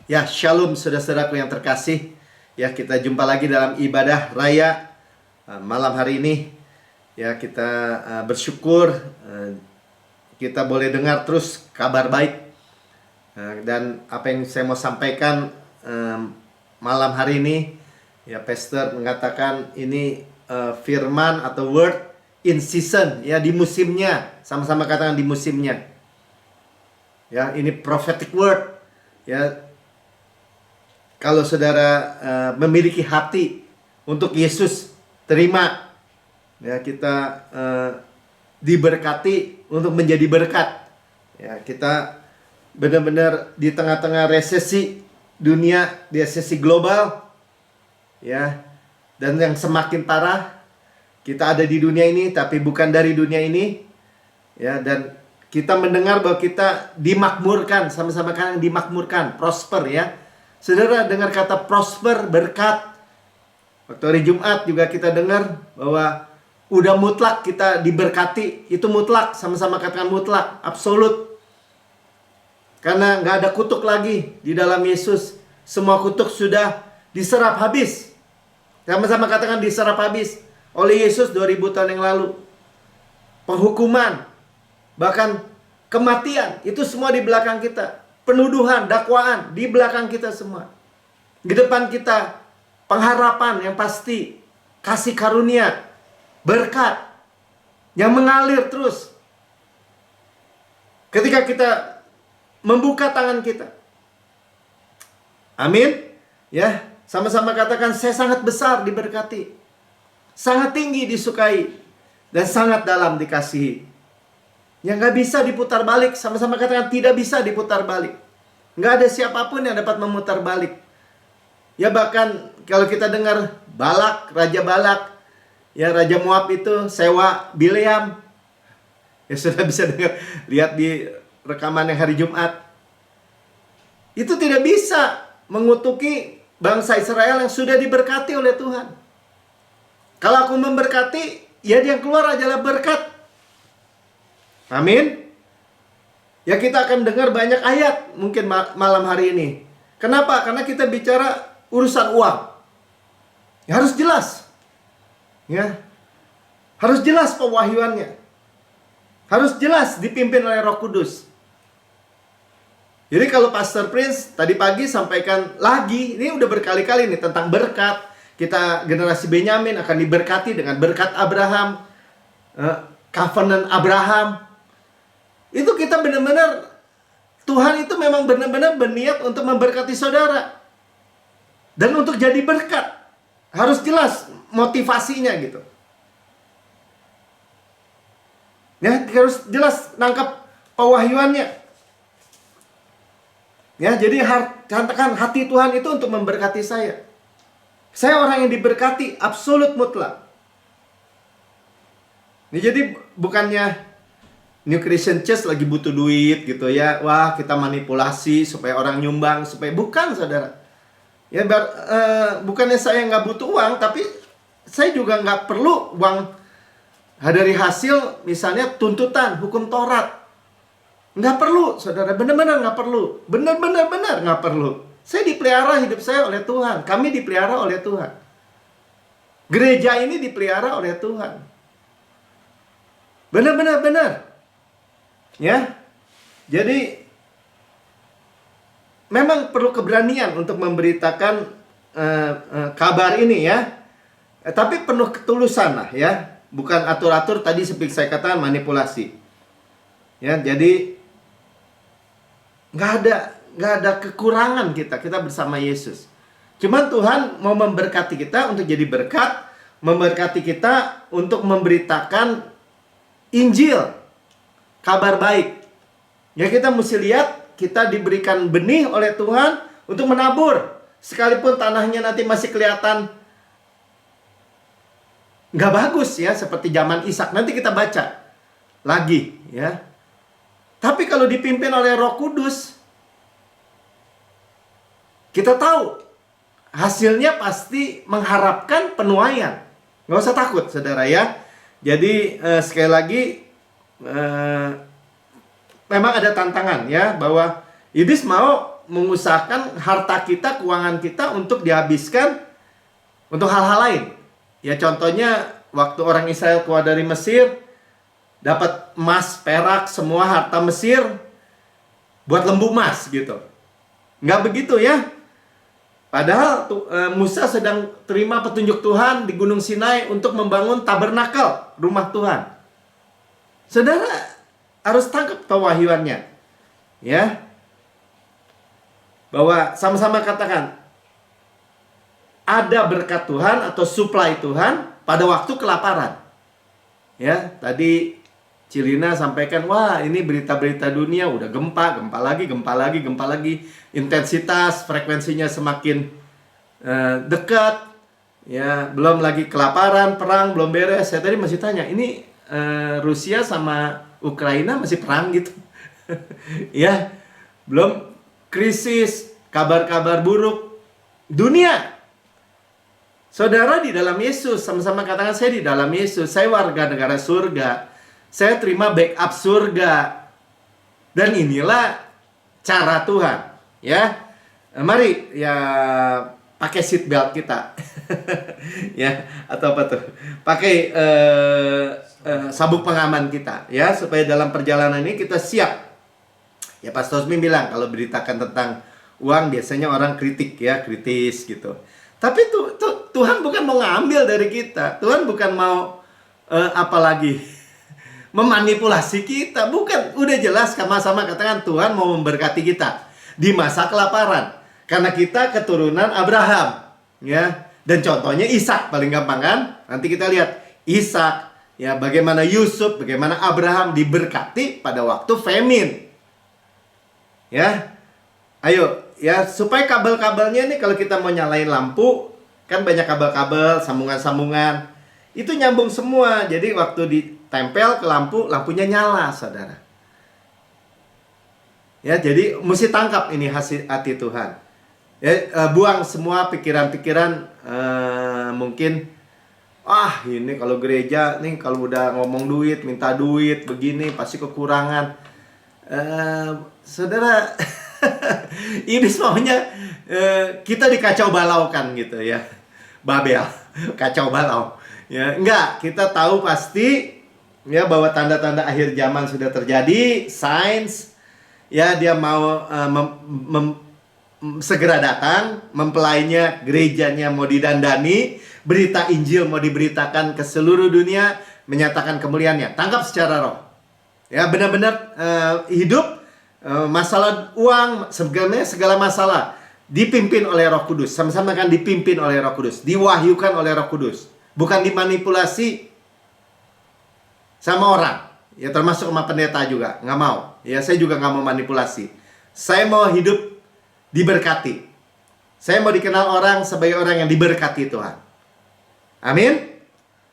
Ya, shalom saudara-saudaraku yang terkasih. Ya, kita jumpa lagi dalam ibadah raya malam hari ini. Ya, kita bersyukur kita boleh dengar terus kabar baik. Dan apa yang saya mau sampaikan malam hari ini, ya, Pastor mengatakan ini firman atau word in season, ya, di musimnya. Sama-sama katakan di musimnya. Ya, ini prophetic word. Ya, kalau saudara memiliki hati untuk Yesus, terima. Ya, kita diberkati untuk menjadi berkat. Ya, kita benar-benar di tengah-tengah resesi dunia, resesi global. Ya, dan yang semakin parah, kita ada di dunia ini tapi bukan dari dunia ini. Ya, dan kita mendengar bahwa kita dimakmurkan, sama-sama kan dimakmurkan, prosper, ya. Saudara dengar kata prosper, berkat. Waktu hari Jumat juga kita dengar bahwa udah mutlak kita diberkati. Itu mutlak, sama-sama katakan mutlak, absolut. Karena nggak ada kutuk lagi di dalam Yesus. Semua kutuk sudah diserap habis. Sama-sama katakan diserap habis oleh Yesus 2000 tahun yang lalu. Penghukuman, bahkan kematian, itu semua di belakang kita. Penuduhan, dakwaan, di belakang kita semua. Di depan kita, pengharapan yang pasti. Kasih karunia, berkat, yang mengalir terus. Ketika kita membuka tangan kita. Amin. Ya, sama-sama katakan, saya sangat besar diberkati. Sangat tinggi disukai. Dan sangat dalam dikasihi. Yang gak bisa diputar balik. Sama-sama katakan tidak bisa diputar balik. Gak ada siapapun yang dapat memutar balik. Ya, bahkan kalau kita dengar Balak, Raja Balak, ya, Raja Moab itu sewa Bileam. Ya, sudah bisa dengar, lihat di rekaman yang hari Jumat. Itu tidak bisa mengutuki bangsa Israel yang sudah diberkati oleh Tuhan. Kalau aku memberkati, ya, yang keluar adalah berkat. Amin. Ya, kita akan dengar banyak ayat mungkin malam hari ini. Kenapa? Karena kita bicara urusan uang. Ya, harus jelas. Ya. Harus jelas pewahyuannya. Harus jelas dipimpin oleh Roh Kudus. Jadi kalau Pastor Prince tadi pagi sampaikan lagi, ini udah berkali-kali nih tentang berkat. Kita generasi Benyamin akan diberkati dengan berkat Abraham, covenant Abraham. Itu kita benar-benar, Tuhan itu memang benar-benar berniat untuk memberkati saudara. Dan untuk jadi berkat, harus jelas motivasinya gitu. Ya, harus jelas nangkap pewahyuannya. Ya, jadi katakan hati Tuhan itu untuk memberkati saya. Saya orang yang diberkati absolut mutlak. Ini jadi bukannya New Christian Church lagi butuh duit gitu ya. Wah, kita manipulasi supaya orang nyumbang, supaya bukan, saudara. Ya, bukannya saya nggak butuh uang, tapi saya juga nggak perlu uang dari hasil misalnya tuntutan hukum Taurat. Nggak perlu, saudara. Benar-benar nggak perlu. Benar-benar nggak perlu. Saya dipelihara hidup saya oleh Tuhan. Kami dipelihara oleh Tuhan. Gereja ini dipelihara oleh Tuhan. Benar. Ya, jadi memang perlu keberanian untuk memberitakan kabar ini, ya. Tapi penuh ketulusan lah, ya. Bukan atur-atur tadi seperti saya katakan manipulasi. Ya, jadi nggak ada kekurangan kita bersama Yesus. Cuman Tuhan mau memberkati kita untuk jadi berkat, memberkati kita untuk memberitakan Injil. Kabar baik. Ya, kita mesti lihat kita diberikan benih oleh Tuhan untuk menabur. Sekalipun tanahnya nanti masih kelihatan nggak bagus, ya, seperti zaman Ishak. Nanti kita baca lagi, ya. Tapi kalau dipimpin oleh Roh Kudus, kita tahu hasilnya pasti mengharapkan penuaian. Nggak usah takut, saudara, ya. Jadi sekali lagi, memang ada tantangan, ya, bahwa iblis mau mengusahakan harta kita, keuangan kita untuk dihabiskan untuk hal-hal lain. Ya contohnya waktu orang Israel keluar dari Mesir, dapat emas, perak, semua harta Mesir buat lembu emas gitu. Nggak begitu ya. Padahal Musa sedang terima petunjuk Tuhan di Gunung Sinai untuk membangun tabernakel, rumah Tuhan. Saudara harus tangkap pewahyuannya. Ya. Bahwa sama-sama katakan, ada berkat Tuhan atau supply Tuhan pada waktu kelaparan. Ya, tadi Cilina sampaikan, wah ini berita-berita dunia udah gempa lagi, intensitas frekuensinya semakin dekat, ya belum lagi kelaparan, perang belum beres. Saya tadi masih tanya, ini Rusia sama Ukraina masih perang gitu, ya belum krisis, kabar-kabar buruk dunia. Saudara di dalam Yesus, sama-sama katakan saya di dalam Yesus, saya warga negara surga. Saya terima backup surga. Dan inilah cara Tuhan. Ya. Mari ya pakai seat belt kita. Ya, atau apa tuh? Pakai sabuk pengaman kita ya, supaya dalam perjalanan ini kita siap. Ya Pastor Osmin bilang kalau beritakan tentang uang biasanya orang kritik ya, kritis gitu. Tapi Tuhan bukan mau ngambil dari kita. Tuhan bukan mau apalagi memanipulasi kita, bukan. Udah jelas sama-sama katakan Tuhan mau memberkati kita di masa kelaparan karena kita keturunan Abraham, ya. Dan contohnya Ishak paling gampang kan? Nanti kita lihat Ishak, ya bagaimana Yusuf, bagaimana Abraham diberkati pada waktu famine. Ya. Ayo, ya supaya kabel-kabelnya nih kalau kita mau nyalain lampu, kan banyak kabel-kabel, sambungan-sambungan. Itu nyambung semua. Jadi waktu ditempel ke lampu, lampunya nyala, saudara. Ya, jadi mesti tangkap ini hati Tuhan. Ya, buang semua pikiran-pikiran mungkin ini kalau gereja nih kalau udah ngomong duit, minta duit begini pasti kekurangan. Saudara, iblis maunya kita dikacau balaukan gitu ya. Babel, kacau balau. Ya, enggak, kita tahu pasti ya bahwa tanda-tanda akhir zaman sudah terjadi, sains ya dia mau segera datang, mempelainya, gerejanya mau didandani, berita Injil mau diberitakan ke seluruh dunia, menyatakan kemuliaannya. Tangkap secara roh. Ya, benar-benar hidup masalah uang, segala masalah dipimpin oleh Roh Kudus. Sama-sama kan dipimpin oleh Roh Kudus, diwahyukan oleh Roh Kudus. Bukan dimanipulasi sama orang. Ya termasuk sama pendeta juga, nggak mau. Ya saya juga nggak mau manipulasi. Saya mau hidup diberkati. Saya mau dikenal orang sebagai orang yang diberkati Tuhan. Amin.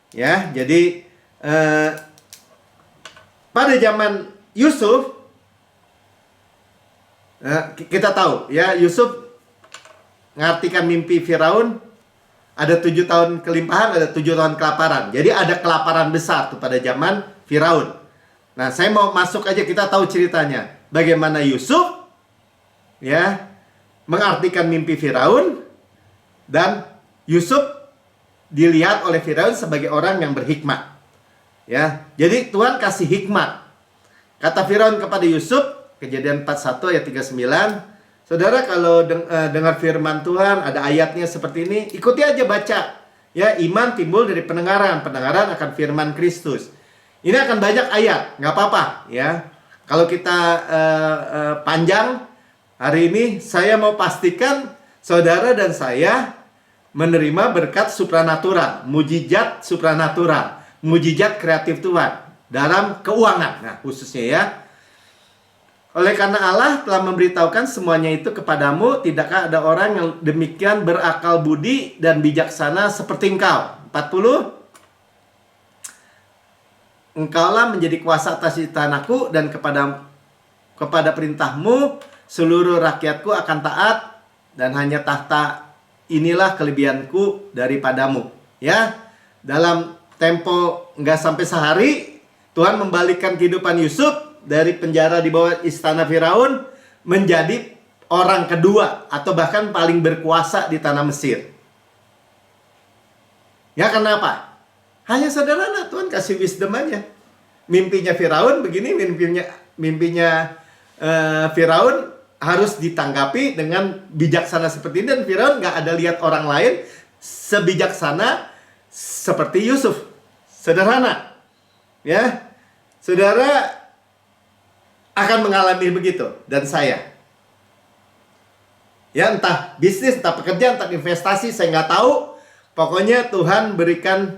Ya, jadi pada zaman Yusuf, kita tahu ya Yusuf ngartikan mimpi Firaun. Ada 7 tahun kelimpahan, ada 7 tahun kelaparan. Jadi ada kelaparan besar tuh pada zaman Firaun. Nah, saya mau masuk aja, kita tahu ceritanya. Bagaimana Yusuf ya mengartikan mimpi Firaun, dan Yusuf dilihat oleh Firaun sebagai orang yang berhikmat. Ya. Jadi Tuhan kasih hikmat. Kata Firaun kepada Yusuf, Kejadian 41 ayat 39, saudara kalau dengar firman Tuhan, ada ayatnya seperti ini, ikuti aja baca. Ya, iman timbul dari pendengaran, pendengaran akan firman Kristus. Ini akan banyak ayat, nggak apa-apa ya. Kalau kita panjang, hari ini saya mau pastikan saudara dan saya menerima berkat supranatural, mujizat supranatural, mujizat kreatif Tuhan dalam keuangan. Nah, khususnya ya. Oleh karena Allah telah memberitahukan semuanya itu kepadamu, tidakkah ada orang yang demikian berakal budi dan bijaksana seperti engkau? 40. Engkaulah menjadi kuasa atas tanahku, dan kepada perintahmu seluruh rakyatku akan taat, dan hanya tahta inilah kelebihanku daripadamu. Ya, dalam tempo nggak sampai sehari, Tuhan membalikkan kehidupan Yusuf dari penjara di bawah istana Firaun menjadi orang kedua atau bahkan paling berkuasa di tanah Mesir. Ya, kenapa? Hanya sederhana, Tuhan kasih wisdom aja. Mimpinya Firaun begini, mimpinya Firaun harus ditanggapi dengan bijaksana seperti ini, dan Firaun nggak ada lihat orang lain sebijaksana seperti Yusuf. Sederhana, ya. Saudara akan mengalami begitu, dan saya. Ya, entah bisnis, entah pekerjaan, entah investasi, saya nggak tahu. Pokoknya Tuhan berikan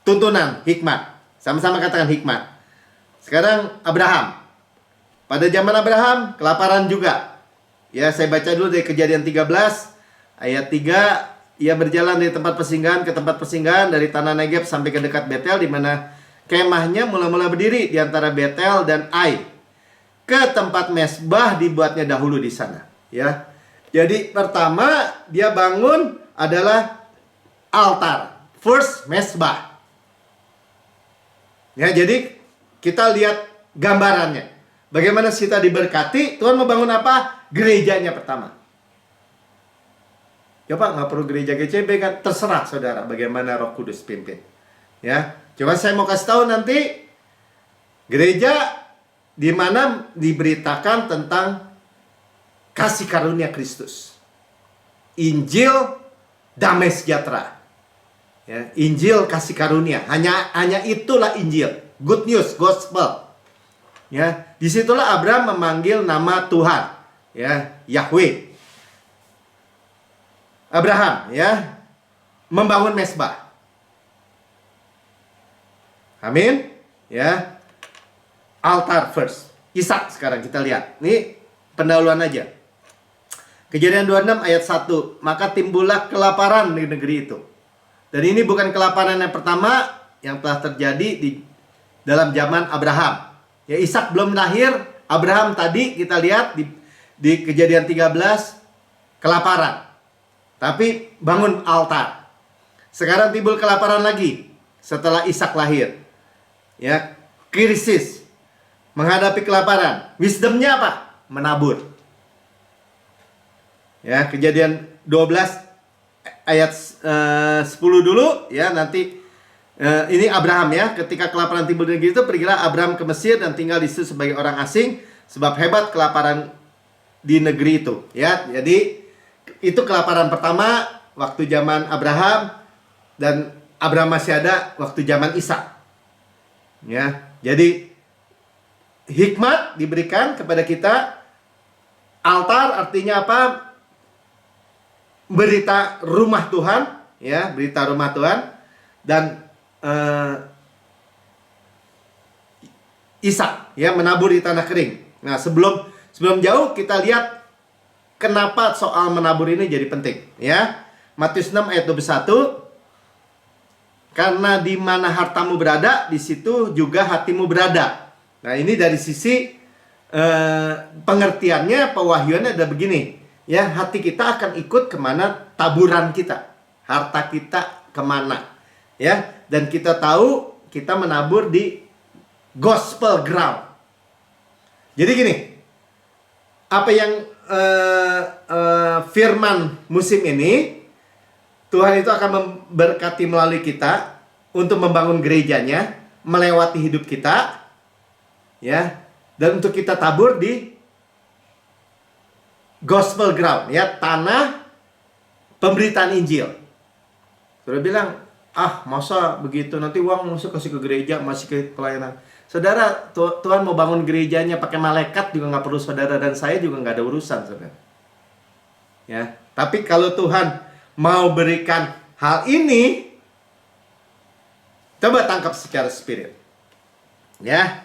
tuntunan, hikmat. Sama-sama katakan hikmat. Sekarang Abraham. Pada zaman Abraham, kelaparan juga. Ya, saya baca dulu dari Kejadian 13, ayat 3. Ia berjalan dari tempat persinggahan ke tempat persinggahan, dari tanah Negeb sampai ke dekat Betel, di mana kemahnya mula-mula berdiri di antara Betel dan Ai. Ke tempat mesbah dibuatnya dahulu di sana. Ya, jadi pertama dia bangun adalah altar, first mesbah. Ya, jadi kita lihat gambarannya. Bagaimana kita diberkati, Tuhan mau bangun apa? Gerejanya pertama. Ya Pak, nggak perlu gereja GCB kan? Terserah saudara bagaimana Roh Kudus pimpin. Ya, coba saya mau kasih tahu nanti gereja di mana diberitakan tentang kasih karunia Kristus. Injil damai sejahtera. Ya, Injil kasih karunia. Hanya itulah Injil. Good news, gospel. Ya, disitulah Abraham memanggil nama Tuhan, ya, Yahweh. Abraham, ya, membangun mesbah. Amin, ya. Altar first. Ishak sekarang kita lihat. Ini pendahuluan aja. Kejadian 26 ayat 1. Maka timbullah kelaparan di negeri itu. Dan ini bukan kelaparan yang pertama yang telah terjadi di dalam zaman Abraham. Ya, Ishak belum lahir, Abraham tadi kita lihat di Kejadian 13 kelaparan. Tapi bangun altar. Sekarang timbul kelaparan lagi setelah Ishak lahir. Ya, krisis, menghadapi kelaparan. Wisdomnya apa? Menabur. Ya, Kejadian 12 ayat 10 dulu, ya, nanti ini Abraham, ya. Ketika kelaparan timbul di negeri itu, pergilah Abraham ke Mesir dan tinggal di situ sebagai orang asing, sebab hebat kelaparan di negeri itu. Ya, jadi itu kelaparan pertama waktu zaman Abraham, dan Abraham masih ada waktu zaman Ishak. Ya, jadi hikmat diberikan kepada kita. Altar artinya apa? Berita rumah Tuhan, ya, berita rumah Tuhan. Dan Ishak, ya, menabur di tanah kering. Nah, sebelum jauh kita lihat kenapa soal menabur ini jadi penting, ya. Matius 6 ayat 21. Karena di mana hartamu berada, di situ juga hatimu berada. Nah, ini dari sisi pengertiannya, pewahyuannya ada begini, ya. Hati kita akan ikut kemana taburan kita, harta kita kemana, ya. Dan kita tahu kita menabur di gospel ground. Jadi gini, apa yang firman musim ini, Tuhan itu akan memberkati melalui kita untuk membangun gerejanya, melewati hidup kita, ya, dan untuk kita tabur di gospel ground, ya, tanah pemberitaan Injil. Sudah bilang, masa begitu, nanti uang masuk kasih ke gereja, masih ke pelayanan. Saudara, Tuhan mau bangun gerejanya pakai malaikat juga nggak perlu saudara dan saya juga nggak ada urusan, saudara. Ya, tapi kalau Tuhan mau berikan hal ini, coba tangkap secara spirit. Ya,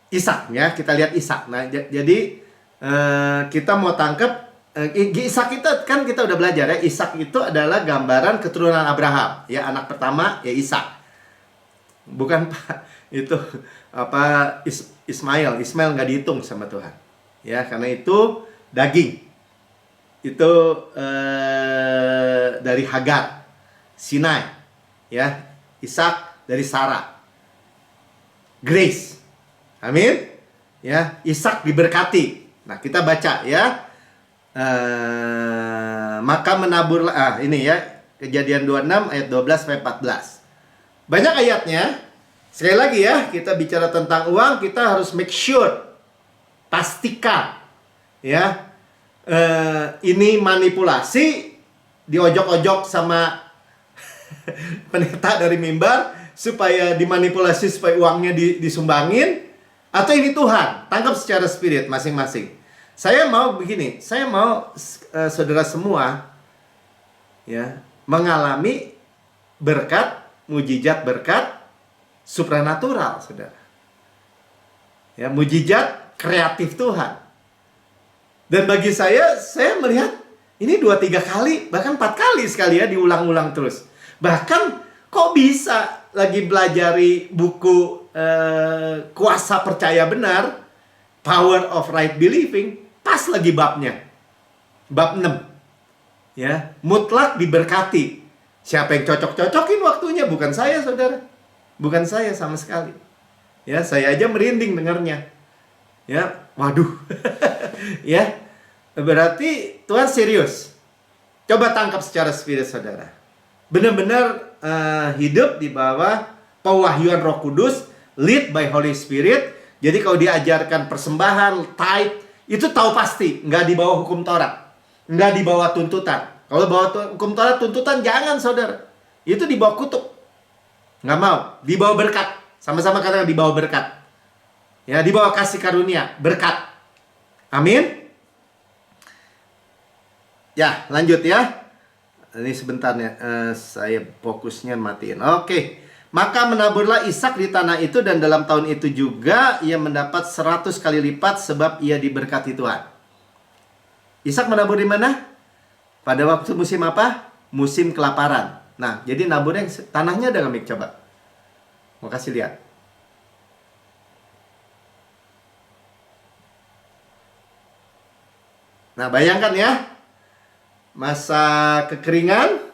Ishak, ya, kita lihat Ishak. Nah, jadi kita mau tangkap Ishak itu kan kita udah belajar, ya. Ishak itu adalah gambaran keturunan Abraham, ya, anak pertama ya Ishak. Bukan Pak, itu apa, Ismail nggak dihitung sama Tuhan, ya, karena itu daging. Itu dari Hagar, Sinai, ya. Ishak dari Sarah, Grace. Amin. Ya, Ishak diberkati. Nah, kita baca ya. Maka menaburlah, ini ya, Kejadian 26 ayat 12 sampai 14. Banyak ayatnya. Sekali lagi ya, kita bicara tentang uang, kita harus make sure, pastikan ya, ini manipulasi, diojok-ojok sama pendeta dari mimbar supaya dimanipulasi supaya uangnya disumbangin, atau ini Tuhan. Tangkap secara spirit masing-masing. Saya mau begini, saya mau saudara semua ya mengalami berkat, mujizat berkat supranatural, saudara. Ya, mujizat kreatif Tuhan. Dan bagi saya melihat ini 2-3 kali, bahkan 4 kali sekali ya, diulang-ulang terus. Bahkan kok bisa lagi belajari buku Kuasa Percaya Benar, Power of Right Believing, pas lagi babnya. Bab 6. Ya, mutlak diberkati. Siapa yang cocok-cocokin waktunya? Bukan saya, saudara. Bukan saya sama sekali. Ya, saya aja merinding dengarnya. Ya, waduh. Ya, berarti Tuhan serius. Coba tangkap secara spirit, saudara. Benar-benar hidup di bawah pewahyuan Roh Kudus, lead by Holy Spirit. Jadi kalau diajarkan persembahan, tithe, itu tahu pasti, nggak di bawah hukum Taurat, nggak di bawah tuntutan. Kalau bawah hukum Taurat, tuntutan, jangan, saudara. Itu di bawah kutuk. Nggak mau. Di bawah berkat. Sama-sama katakan di bawah berkat. Ya, di bawah kasih karunia, berkat. Amin. Ya, lanjut ya. Ini sebentar ya, saya fokusnya matiin. Oke. Maka menaburlah Ishak di tanah itu, dan dalam tahun itu juga ia mendapat 100 kali lipat sebab ia diberkati Tuhan. Ishak menabur di mana? Pada waktu musim apa? Musim kelaparan. Nah, jadi naburnya tanahnya ada nggak, Mik? Coba. Mau kasih lihat. Nah, bayangkan ya. Masa kekeringan,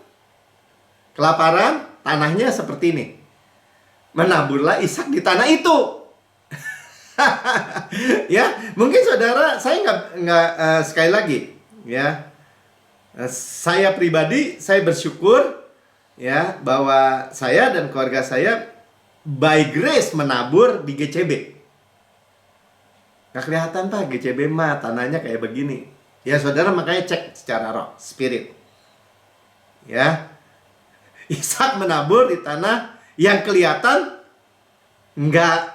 kelaparan, tanahnya seperti ini. Menaburlah Ishak di tanah itu. Ya, mungkin saudara, saya nggak sekali lagi, ya. Saya pribadi, saya bersyukur ya bahwa saya dan keluarga saya by grace menabur di GCB. Nggak kelihatan, Pak, GCB mah tanahnya kayak begini. Ya, saudara, makanya cek secara roh, spirit. Ya. Ishak menabur di tanah yang kelihatan nggak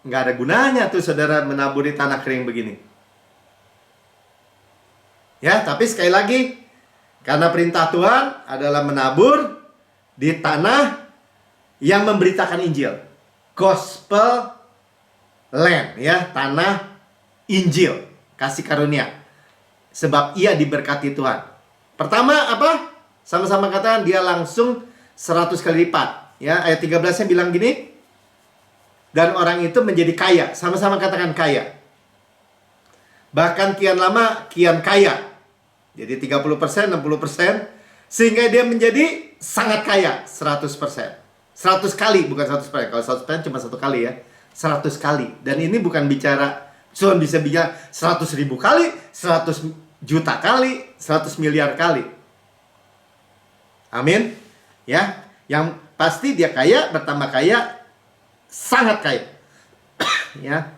ada gunanya tuh, saudara, menabur di tanah kering begini. Ya, tapi sekali lagi, karena perintah Tuhan adalah menabur di tanah yang memberitakan Injil. Gospel land, ya, tanah Injil, kasih karunia. Sebab ia diberkati Tuhan. Pertama apa? Sama-sama katakan, dia langsung 100 kali lipat. Ya, ayat 13-nya bilang gini. Dan orang itu menjadi kaya. Sama-sama katakan kaya. Bahkan kian lama, kian kaya. Jadi 30%, 60%. Sehingga dia menjadi sangat kaya. 100%. 100 kali, bukan 100%. Kalau 100% cuma 1 kali ya. 100 kali. Dan ini bukan bicara, cuma bisa bicara 100.000 kali, 100 juta kali, 100 miliar kali. Amin. Ya, yang pasti dia kaya, bertambah kaya, sangat kaya. Ya.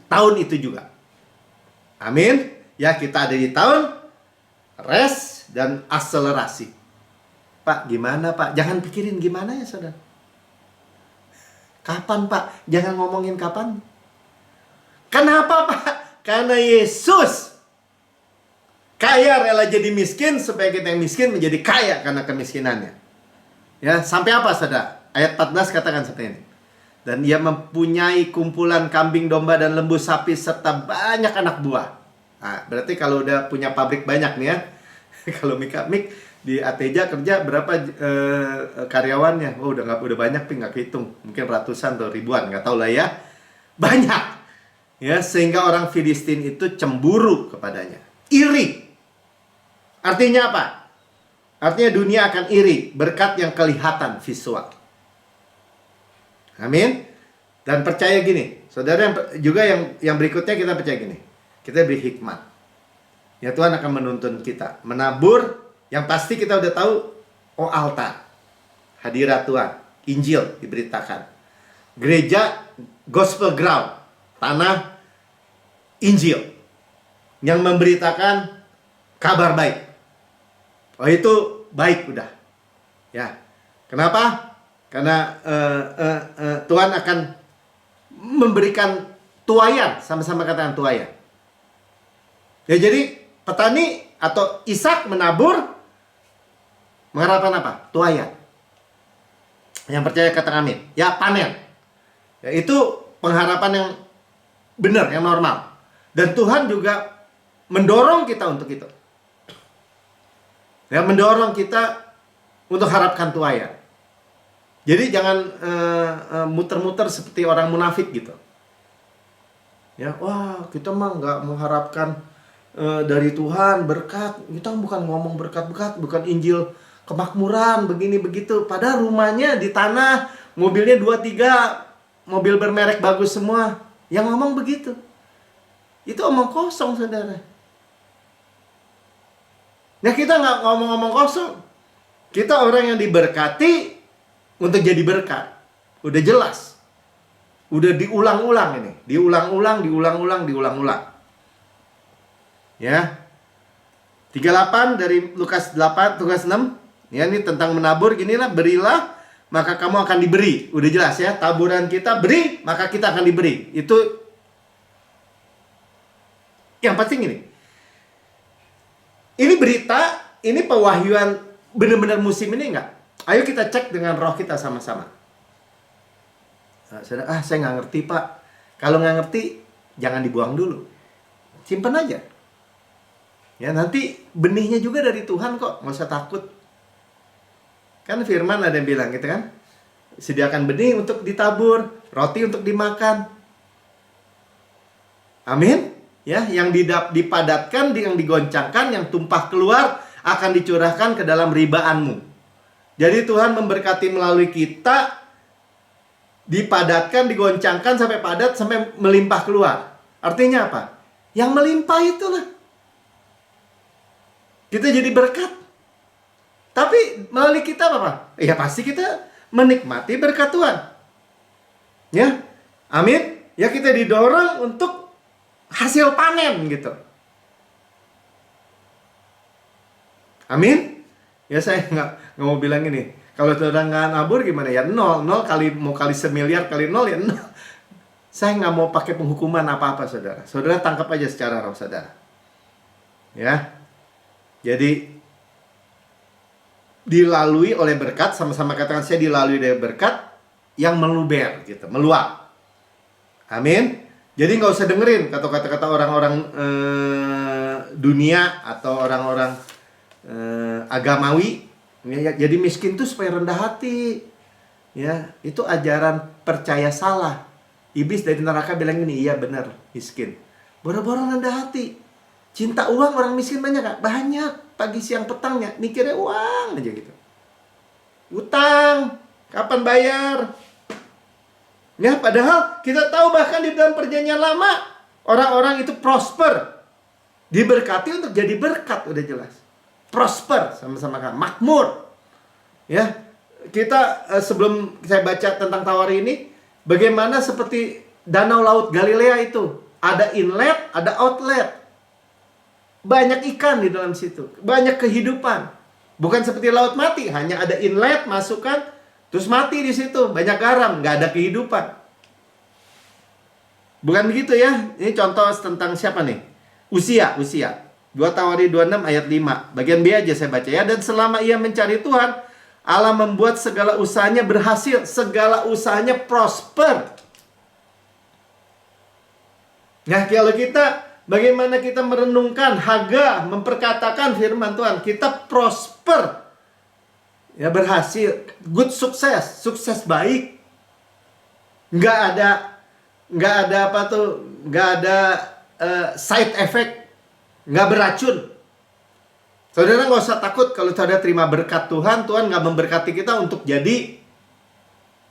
Tahun itu juga. Amin. Ya, kita ada di tahun rest dan akselerasi. Pak, gimana, Pak? Jangan pikirin gimana ya, saudara. Kapan, Pak? Jangan ngomongin kapan. Kenapa, Pak? Karena Yesus kaya rela jadi miskin supaya kita yang miskin menjadi kaya karena kemiskinannya. Ya, sampai apa, saudara? Ayat 14 katakan seperti ini. Dan ia mempunyai kumpulan kambing, domba, dan lembu, sapi, serta banyak anak buah. Nah, berarti kalau udah punya pabrik banyak nih ya. Kalau Mik di Ateja kerja berapa karyawannya? Oh, udah banyak, nggak kehitung. Mungkin ratusan atau ribuan, nggak tahu lah ya. Banyak. Ya, sehingga orang Filistin itu cemburu kepadanya. Iri. Artinya apa? Artinya dunia akan iri berkat yang kelihatan visual. Amin. Dan percaya gini, saudara, yang berikutnya kita percaya gini. kita diberi hikmat. Ya, Tuhan akan menuntun kita. Menabur, yang pasti kita udah tahu, oh altar, hadirat Tuhan, Injil diberitakan. Gereja, gospel ground, tanah Injil, yang memberitakan kabar baik. Oh, itu baik udah. Ya, kenapa? Karena Tuhan akan memberikan tuayan, sama-sama katakan tuayan. Ya, jadi petani atau Ishak menabur mengharapkan apa? Tuayan. Yang percaya katakan amin. Ya, panen. Ya, itu pengharapan yang benar, yang normal. Dan Tuhan juga mendorong kita untuk itu. Ya, mendorong kita untuk harapkan tuayan. Jadi jangan muter-muter seperti orang munafik gitu. Ya, wah, kita mah nggak mengharapkan dari Tuhan berkat. Kita bukan ngomong berkat-berkat, bukan Injil kemakmuran begini begitu. Padahal rumahnya di tanah, mobilnya 2-3, mobil bermerek bagus semua. Yang ngomong begitu. Itu omong kosong, saudara. Nah, kita nggak ngomong-ngomong kosong. Kita orang yang diberkati untuk jadi berkat. Udah jelas. Udah diulang-ulang ini. Diulang-ulang. Ya. 38 dari Lukas 8, Lukas 6. Ya, ini tentang menabur. Ginilah, berilah, maka kamu akan diberi. Udah jelas ya. Taburan kita beri, maka kita akan diberi. Itu yang penting ini. Ini berita, ini pewahyuan benar-benar musim ini enggak? Ayo kita cek dengan roh kita sama-sama. Nah, saudara, saya nggak ngerti Pak. Kalau nggak ngerti, jangan dibuang dulu. Simpan aja. Ya, nanti benihnya juga dari Tuhan kok, nggak usah takut. Kan firman ada yang bilang gitu kan. Sediakan benih untuk ditabur, roti untuk dimakan. Amin. Ya, yang dipadatkan, yang digoncangkan, yang tumpah keluar akan dicurahkan ke dalam ribaanmu. Jadi Tuhan memberkati melalui kita, dipadatkan, digoncangkan sampai padat, sampai melimpah keluar. Artinya apa? Yang melimpah itulah. Kita jadi berkat. Tapi melalui kita apa? Ya pasti kita menikmati berkat Tuhan. Ya, amin. Ya, kita didorong untuk hasil panen gitu. Amin. Ya, saya nggak mau bilang ini. Kalau saudara nggak nabur gimana ya? 0 kali mau kali semiliar kali 0 ya 0. Saya nggak mau pakai penghukuman apa-apa, saudara. Saudara tangkap aja secara roh, saudara. Ya. Jadi dilalui oleh berkat, sama-sama katakan saya dilalui oleh berkat yang meluber gitu, meluap. Amin. Jadi nggak usah dengerin kata-kata orang-orang dunia atau orang-orang agamawi. Ya, jadi miskin tuh supaya rendah hati. Ya, itu ajaran percaya salah. Iblis dari neraka bilang gini, iya benar, miskin. Boro-boro rendah hati. Cinta uang orang miskin banyak gak? Banyak. Pagi siang petangnya mikirnya uang aja gitu. Utang, kapan bayar? Ya, padahal kita tahu bahkan di dalam perjanjian lama orang-orang itu prosper, diberkati untuk jadi berkat, udah jelas. Prosper, sama-sama kan, makmur. Ya, kita sebelum saya baca tentang tawar ini, bagaimana seperti danau laut Galilea itu, ada inlet, ada outlet. Banyak ikan di dalam situ, banyak kehidupan. Bukan seperti laut mati, hanya ada inlet, masukkan, terus mati di situ, banyak garam, nggak ada kehidupan. Bukan begitu ya. Ini contoh tentang siapa nih? Usia. 2 Tawari 26 ayat 5. Bagian B aja saya baca ya. Dan selama ia mencari Tuhan, Allah membuat segala usahanya berhasil, segala usahanya prosper. Nah, kalau kita, bagaimana kita merenungkan, Haga memperkatakan firman Tuhan, kita prosper. Ya, berhasil, good sukses baik. Nggak ada side effect, nggak beracun. Saudara nggak usah takut kalau saudara terima berkat Tuhan, Tuhan nggak memberkati kita untuk jadi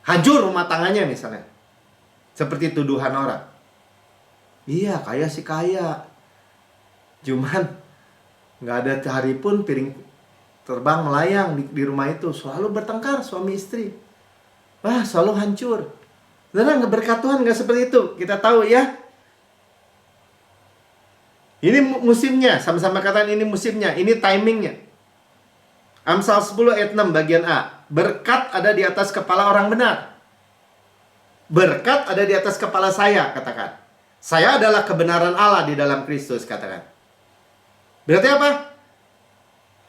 hancur rumah tangganya misalnya. Seperti tuduhan orang. Iya, kaya sih kaya. Cuman nggak ada hari pun piring terbang melayang di rumah itu. Selalu bertengkar suami istri. Wah, selalu hancur. Saudara, berkat Tuhan nggak seperti itu. Kita tahu ya. Ini musimnya. Sama-sama katakan ini musimnya. Ini timingnya. Amsal 10 ayat 6 bagian A. Berkat ada di atas kepala orang benar. Berkat ada di atas kepala saya, katakan. Saya adalah kebenaran Allah di dalam Kristus, katakan. Berarti apa?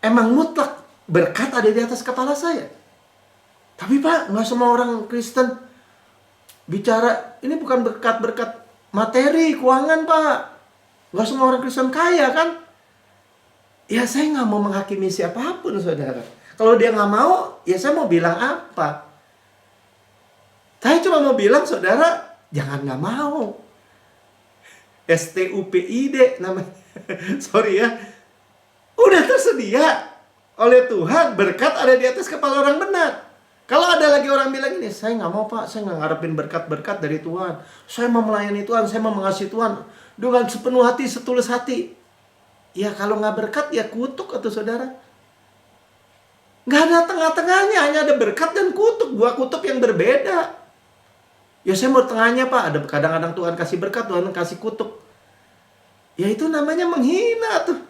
Emang mutlak berkat ada di atas kepala saya. Tapi Pak, nggak semua orang Kristen bicara, ini bukan berkat-berkat materi, keuangan Pak. Nggak semua orang Kristen kaya kan? Ya saya nggak mau menghakimi siapapun, saudara. Kalau dia nggak mau, ya saya mau bilang apa? Saya cuma mau bilang, saudara, jangan nggak mau. STUPID namanya. Sorry ya. Udah tersedia oleh Tuhan, berkat ada di atas kepala orang benar. Kalau ada lagi orang bilang ini, saya nggak mau Pak, saya nggak ngarepin berkat-berkat dari Tuhan. Saya mau melayani Tuhan, saya mau mengasihi Tuhan dengan sepenuh hati, setulus hati. Ya kalau nggak berkat, ya kutuk atau saudara. Nggak ada tengah-tengahnya, hanya ada berkat dan kutuk. Dua kutub yang berbeda. Ya saya mau tengahnya Pak, ada kadang-kadang Tuhan kasih berkat, Tuhan kasih kutuk. Ya itu namanya menghina tuh.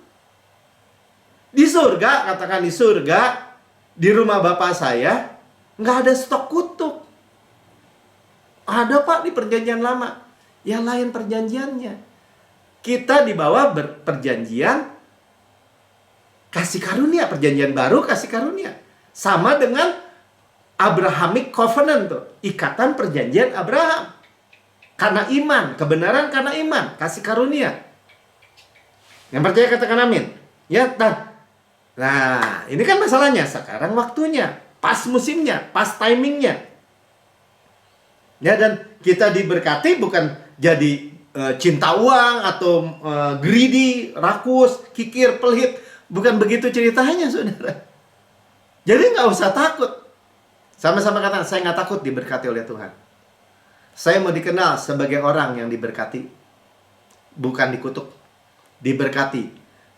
Di surga, katakan di surga, di rumah Bapak saya, nggak ada stok kutuk. Ada Pak di perjanjian lama. Ya lain perjanjiannya. Kita di bawah perjanjian kasih karunia. Perjanjian baru kasih karunia. Sama dengan Abrahamic Covenant tuh. Ikatan perjanjian Abraham. Karena iman. Kebenaran karena iman. Kasih karunia. Yang percaya katakan amin. Ya, nah, ini kan masalahnya. Sekarang waktunya, pas musimnya, pas timingnya. Ya, dan kita diberkati bukan jadi cinta uang atau greedy, rakus, kikir, pelit. Bukan begitu ceritanya, saudara. Jadi nggak usah takut. Sama-sama katakan, saya nggak takut diberkati oleh Tuhan. Saya mau dikenal sebagai orang yang diberkati, bukan dikutuk. Diberkati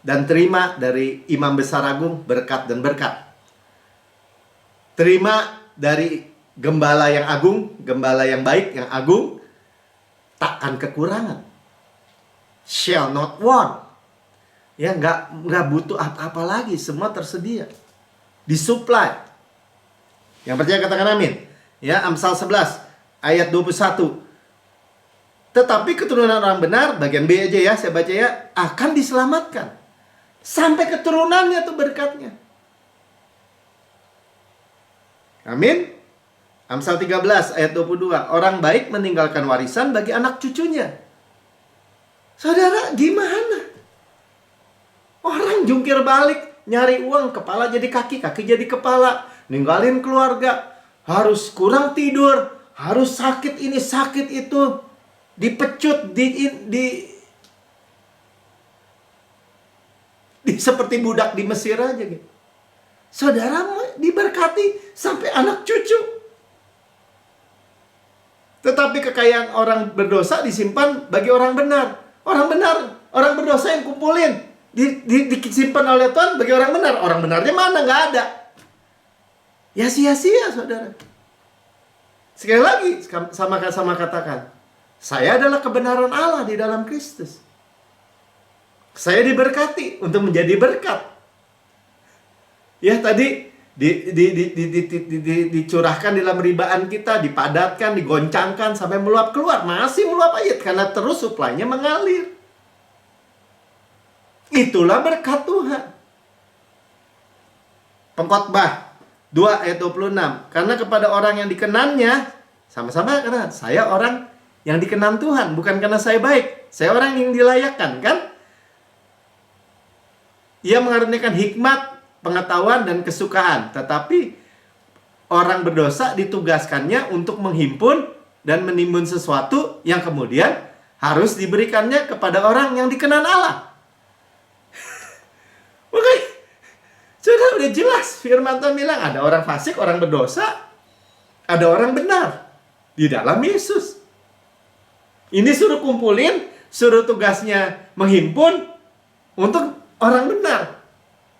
dan terima dari Imam Besar Agung berkat dan berkat. Terima dari gembala yang agung, gembala yang baik, yang agung, takkan kekurangan. Shall not want. Ya, nggak butuh apa-apa lagi, semua tersedia. Disupply. Yang percaya katakan amin. Ya, Amsal 11 ayat 21. Tetapi keturunan orang benar, bagian B aja ya, saya baca ya, akan diselamatkan. Sampai keturunannya tuh berkatnya. Amin. Amsal 13 ayat 22. Orang baik meninggalkan warisan bagi anak cucunya. Saudara, gimana? Orang jungkir balik, nyari uang, kepala jadi kaki, kaki jadi kepala. Ninggalin keluarga, harus kurang tidur, harus sakit ini, sakit itu. Dipecut, seperti budak di Mesir aja gitu. Saudara diberkati sampai anak cucu. Tetapi kekayaan orang berdosa disimpan bagi orang benar. Orang benar, orang berdosa yang kumpulin disimpan oleh Tuhan bagi orang benar. Orang benarnya mana? Nggak ada. Ya sia-sia, saudara. Sekali lagi, sama katakan, saya adalah kebenaran Allah di dalam Kristus. Saya diberkati untuk menjadi berkat. Ya, tadi dicurahkan dalam ribaan kita, dipadatkan, digoncangkan sampai meluap keluar. Masih meluap ayat karena terus suplainya mengalir. Itulah berkat Tuhan. Pengkhotbah 2 ayat 26. Karena kepada orang yang dikenannya, sama-sama karena saya orang yang dikenan Tuhan, bukan karena saya baik. Saya orang yang dilayakkan, kan? Ia mengaruniakan hikmat, pengetahuan, dan kesukaan. Tetapi orang berdosa ditugaskannya untuk menghimpun dan menimbun sesuatu yang kemudian harus diberikannya kepada orang yang dikenan Allah. Oke, sudah jelas. Firman Tuhan bilang ada orang fasik, orang berdosa, ada orang benar di dalam Yesus. Ini suruh kumpulin, suruh tugasnya menghimpun untuk orang benar.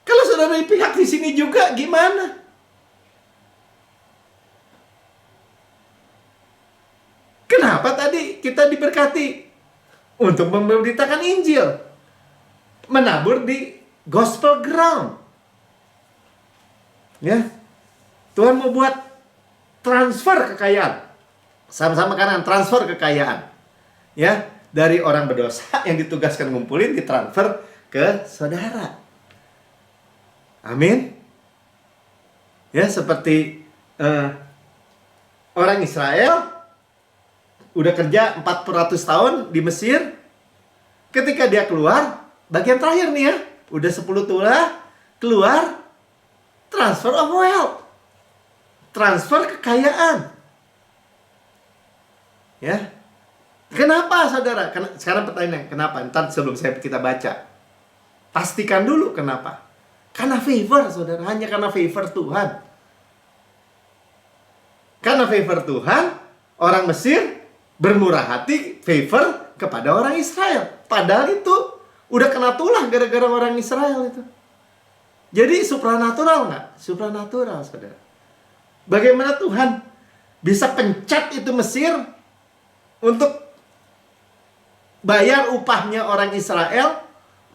Kalau saudara di pihak di sini juga gimana? Kenapa tadi kita diberkati untuk memberitakan Injil, menabur di gospel ground? Ya, Tuhan mau buat transfer kekayaan. Sama-sama kanan, transfer kekayaan. Ya, dari orang berdosa yang ditugaskan ngumpulin ditransfer ke saudara. Amin. Ya, seperti orang Israel udah kerja 400 tahun di Mesir. Ketika dia keluar, bagian terakhir nih ya, udah 10 tulah, keluar, transfer of wealth. Transfer kekayaan. Ya. Kenapa saudara? Sekarang pertanyaannya, kenapa? Ntar sebelum kita baca. Pastikan dulu kenapa. Karena favor saudara, hanya karena favor Tuhan. Karena favor Tuhan, orang Mesir bermurah hati favor kepada orang Israel. Padahal itu udah kena tulah gara-gara orang Israel itu. Jadi supranatural nggak? Supranatural saudara. Bagaimana Tuhan bisa pencet itu Mesir untuk bayar upahnya orang Israel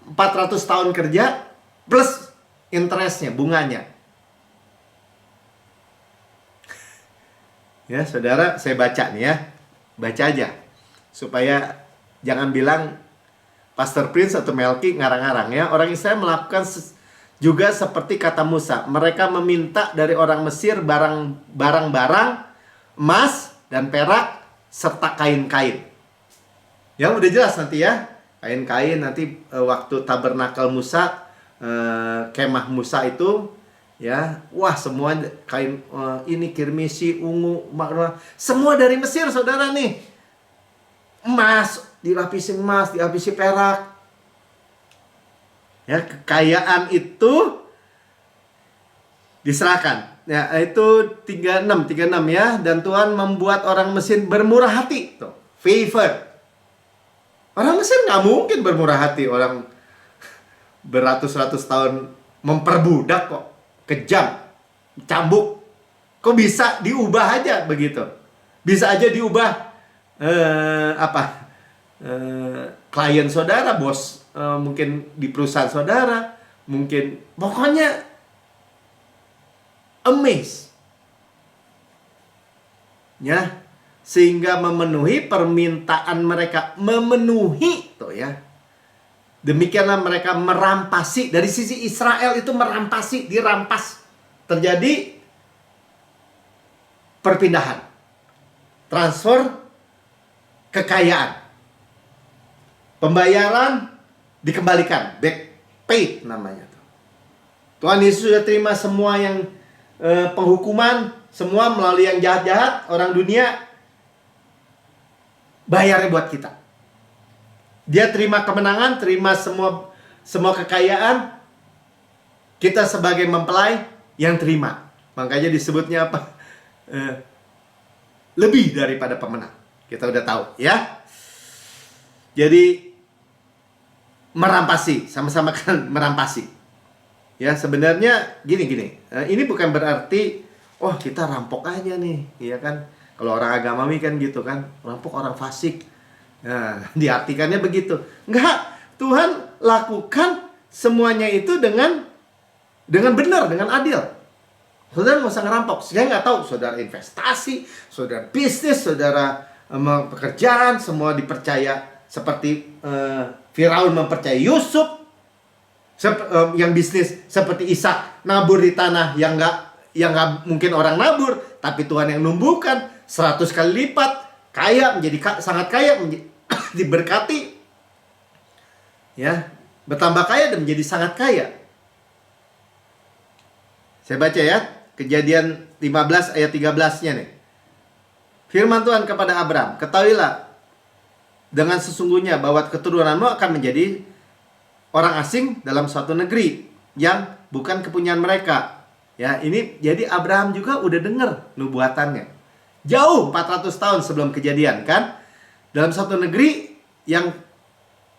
400 tahun kerja plus interestnya, bunganya. Ya saudara, saya baca nih ya. Baca aja, supaya jangan bilang Pastor Prince atau Melki ngarang-ngarang ya. Orang Israel melakukan juga seperti kata Musa. Mereka meminta dari orang Mesir barang-barang emas dan perak serta kain-kain. Ya udah jelas nanti ya. Kain-kain nanti waktu tabernakel Musa, kemah Musa itu ya, wah semua kain ini kirmisi, ungu, makna semua dari Mesir saudara nih. Emas, dilapisi perak. Ya, kekayaan itu diserahkan. Ya, itu 36 ya, dan Tuhan membuat orang Mesir bermurah hati. Tuh, favor. Orang Mesir nggak mungkin bermurah hati, orang beratus-ratus tahun memperbudak kok. Kejam, cambuk. Kok bisa diubah aja begitu? Bisa aja diubah klien saudara, bos mungkin di perusahaan saudara, mungkin pokoknya amazed. Ya, sehingga memenuhi permintaan mereka, memenuhi tuh ya. Demikianlah mereka merampasi. Dari sisi Israel itu merampasi, dirampas. Terjadi perpindahan, transfer kekayaan, pembayaran dikembalikan, back paid namanya. Tuhan Yesus sudah terima semua yang penghukuman, semua melalui yang jahat-jahat, orang dunia bayarnya buat kita. Dia terima kemenangan, terima semua kekayaan. Kita sebagai mempelai yang terima. Makanya disebutnya apa? Lebih daripada pemenang. Kita udah tahu ya. Jadi merampasi, sama-sama kan merampasi. Ya sebenarnya gini. Ini bukan berarti oh kita rampok aja nih, iya kan? Kalau orang agamawi kan gitu kan, rampok orang fasik. Nah, diartikannya begitu. Enggak, Tuhan lakukan semuanya itu dengan benar, dengan adil. Saudara nggak usah ngerampok. Saya nggak tahu, saudara investasi, saudara bisnis, saudara pekerjaan, semua dipercaya seperti Firaun mempercayai Yusuf. Yang bisnis seperti Ishak nabur di tanah yang nggak mungkin orang nabur, tapi Tuhan yang numbuhkan 100 kali lipat, kaya menjadi sangat kaya, diberkati, ya, bertambah kaya dan menjadi sangat kaya. Saya baca ya, Kejadian 15 ayat 13-nya nih. Firman Tuhan kepada Abraham, ketahuilah dengan sesungguhnya bahwa keturunanmu akan menjadi orang asing dalam suatu negeri yang bukan kepunyaan mereka. Ya, ini jadi Abraham juga udah dengar nubuatannya. Jauh 400 tahun sebelum kejadian kan. Dalam satu negeri yang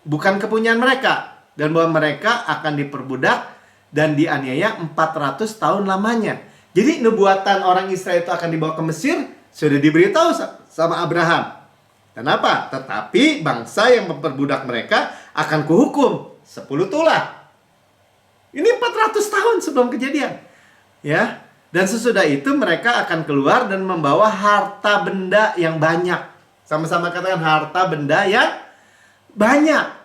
bukan kepunyaan mereka. dan bahwa mereka akan diperbudak dan dianiaya 400 tahun lamanya. Jadi nubuatan orang Israel itu akan dibawa ke Mesir sudah diberitahu sama Abraham. Kenapa? Tetapi bangsa yang memperbudak mereka akan kuhukum 10 tulah. Ini 400 tahun sebelum kejadian. Ya. Dan sesudah itu mereka akan keluar dan membawa harta benda yang banyak. Sama-sama katakan harta benda yang banyak.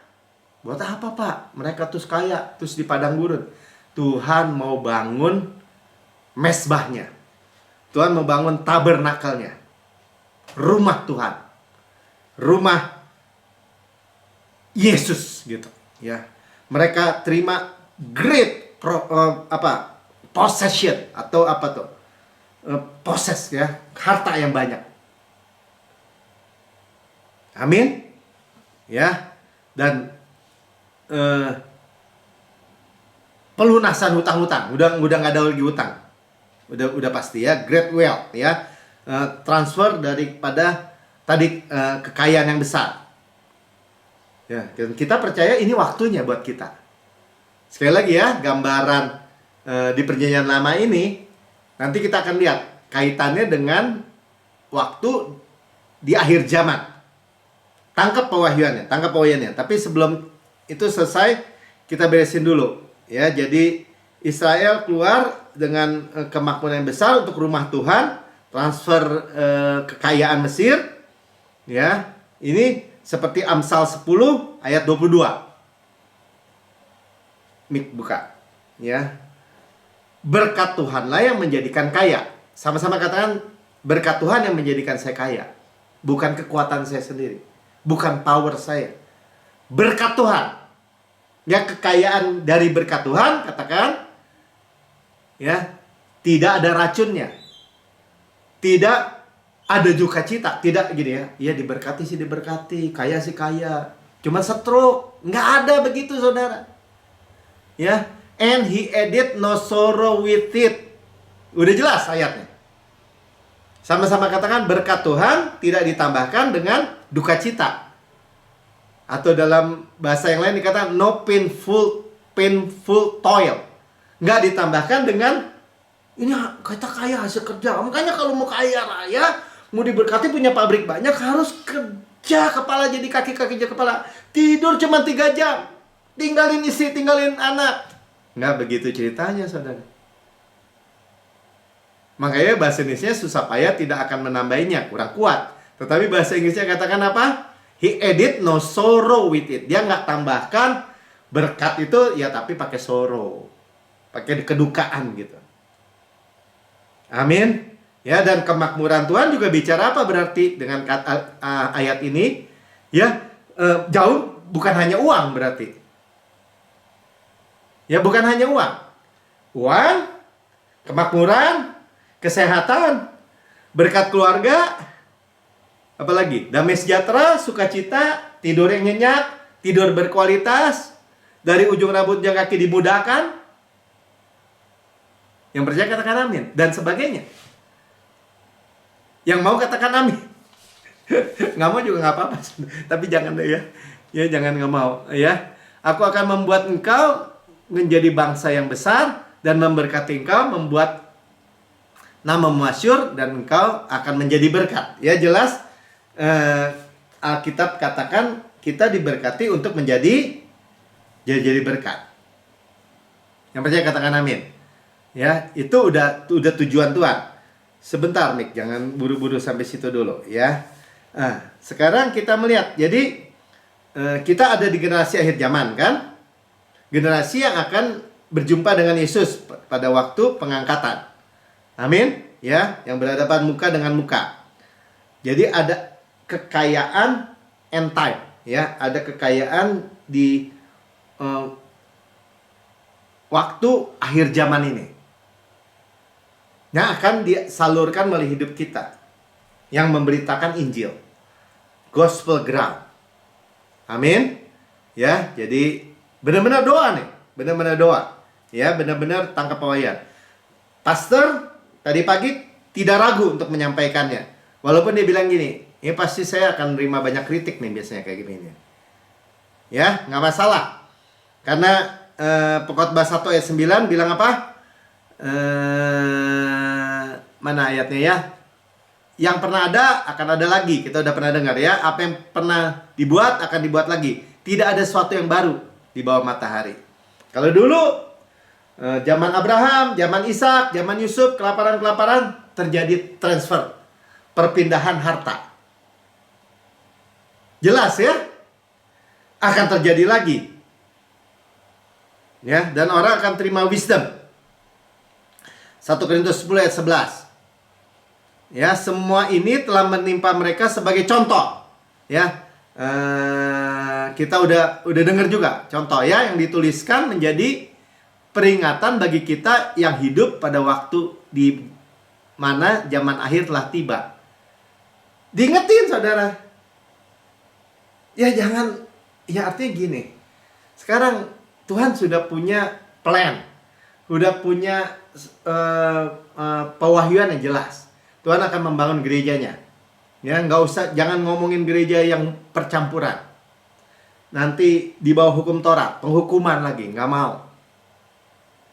Buat apa, Pak? Mereka terus kaya, terus di padang gurun. Tuhan mau bangun mesbahnya. Tuhan mau bangun tabernakelnya. Rumah Tuhan. Rumah Yesus gitu, ya. Mereka terima great possession atau apa tuh? Possess ya, harta yang banyak. Amin. Ya. Dan pelunasan hutang-hutang, udah nggak ada lagi hutang, udah pasti ya, great wealth ya, transfer daripada tadi kekayaan yang besar ya. Dan kita percaya ini waktunya buat kita. Sekali lagi ya, gambaran di perjanjian lama ini nanti kita akan lihat kaitannya dengan waktu di akhir zaman. Tangkap pewahyuannya. Tapi sebelum itu selesai, kita beresin dulu ya. Jadi Israel keluar dengan kemakmuran yang besar untuk rumah Tuhan, transfer kekayaan Mesir ya. Ini seperti Amsal 10 ayat 22. Mik buka ya. Berkat Tuhanlah yang menjadikan kaya. Sama-sama katakan, berkat Tuhan yang menjadikan saya kaya. Bukan kekuatan saya sendiri, bukan power saya. Berkat Tuhan. Ya, kekayaan dari berkat Tuhan, katakan ya, tidak ada racunnya. Tidak ada duka cita, tidak gini ya. Ya diberkati sih diberkati, kaya sih kaya. Cuma stroke, nggak ada begitu saudara. Ya, and he added no sorrow with it. Udah jelas ayatnya. Sama-sama katakan, berkat Tuhan tidak ditambahkan dengan duka cita. Atau dalam bahasa yang lain dikatakan no painful toil. Nggak ditambahkan dengan ini kita kaya hasil kerja. Makanya kalau mau kaya raya, mau diberkati punya pabrik banyak, harus kerja kepala jadi kaki jadi kepala. Tidur cuma 3 jam. Tinggalin istri, tinggalin anak. Nggak begitu ceritanya saudara. Makanya bahasa Inggrisnya susah payah tidak akan menambahinya, kurang kuat. Tetapi bahasa Inggrisnya katakan apa? He added no sorrow with it. Dia nggak tambahkan berkat itu ya, tapi pakai sorrow, pakai kedukaan gitu. Amin. Ya, dan kemakmuran Tuhan juga bicara apa berarti dengan ayat ini? Ya, jauh bukan hanya uang berarti. Ya, bukan hanya uang. Uang, kemakmuran, kesehatan, berkat keluarga, apalagi damai sejahtera, sukacita, tidur yang nyenyak, tidur berkualitas, dari ujung rambut hingga kaki dimudahkan. Yang percaya katakan amin, dan sebagainya. Yang mau katakan amin. Nggak mau juga nggak apa-apa, tapi jangan deh ya. Ya jangan nggak mau ya. Aku akan membuat engkau menjadi bangsa yang besar dan memberkati engkau, membuat nama masyhur, dan engkau akan menjadi berkat. Ya jelas. Alkitab katakan kita diberkati untuk jadi berkat. Yang percaya katakan amin. Ya, itu udah tujuan Tuhan. Sebentar Mik, jangan buru-buru sampai situ dulu ya. Sekarang kita melihat. Jadi kita ada di generasi akhir zaman kan? Generasi yang akan berjumpa dengan Yesus pada waktu pengangkatan. Amin ya, yang berhadapan muka dengan muka. Jadi ada kekayaan end time ya, ada kekayaan di waktu akhir zaman ini yang akan disalurkan melalui hidup kita yang memberitakan Injil, gospel ground. Amin ya. Jadi benar-benar doa nih, benar-benar doa ya, benar-benar tangkap pewahyuan. Pastor tadi pagi tidak ragu untuk menyampaikannya, walaupun dia bilang gini, ini pasti saya akan menerima banyak kritik nih biasanya kayak gini. Ya, nggak masalah. Karena Pengkhotbah 1 ayat 9 bilang apa? Mana ayatnya ya? Yang pernah ada akan ada lagi. Kita udah pernah dengar ya. Apa yang pernah dibuat akan dibuat lagi. Tidak ada sesuatu yang baru di bawah matahari. Kalau dulu zaman Abraham, zaman Ishak, zaman Yusuf, kelaparan-kelaparan, terjadi transfer, perpindahan harta. Jelas ya? Akan terjadi lagi. Ya, dan orang akan terima wisdom. 1 Korintus 10 ayat 11. Ya, semua ini telah menimpa mereka sebagai contoh. Ya, kita udah dengar juga contoh ya yang dituliskan menjadi peringatan bagi kita yang hidup pada waktu di mana zaman akhir telah tiba. Diingetin saudara. Ya jangan, ya artinya gini. Sekarang Tuhan sudah punya plan, sudah punya pewahyuan yang jelas. Tuhan akan membangun gerejanya. Ya, nggak usah, jangan ngomongin gereja yang percampuran. Nanti di bawah hukum Taurat, penghukuman lagi, nggak mau.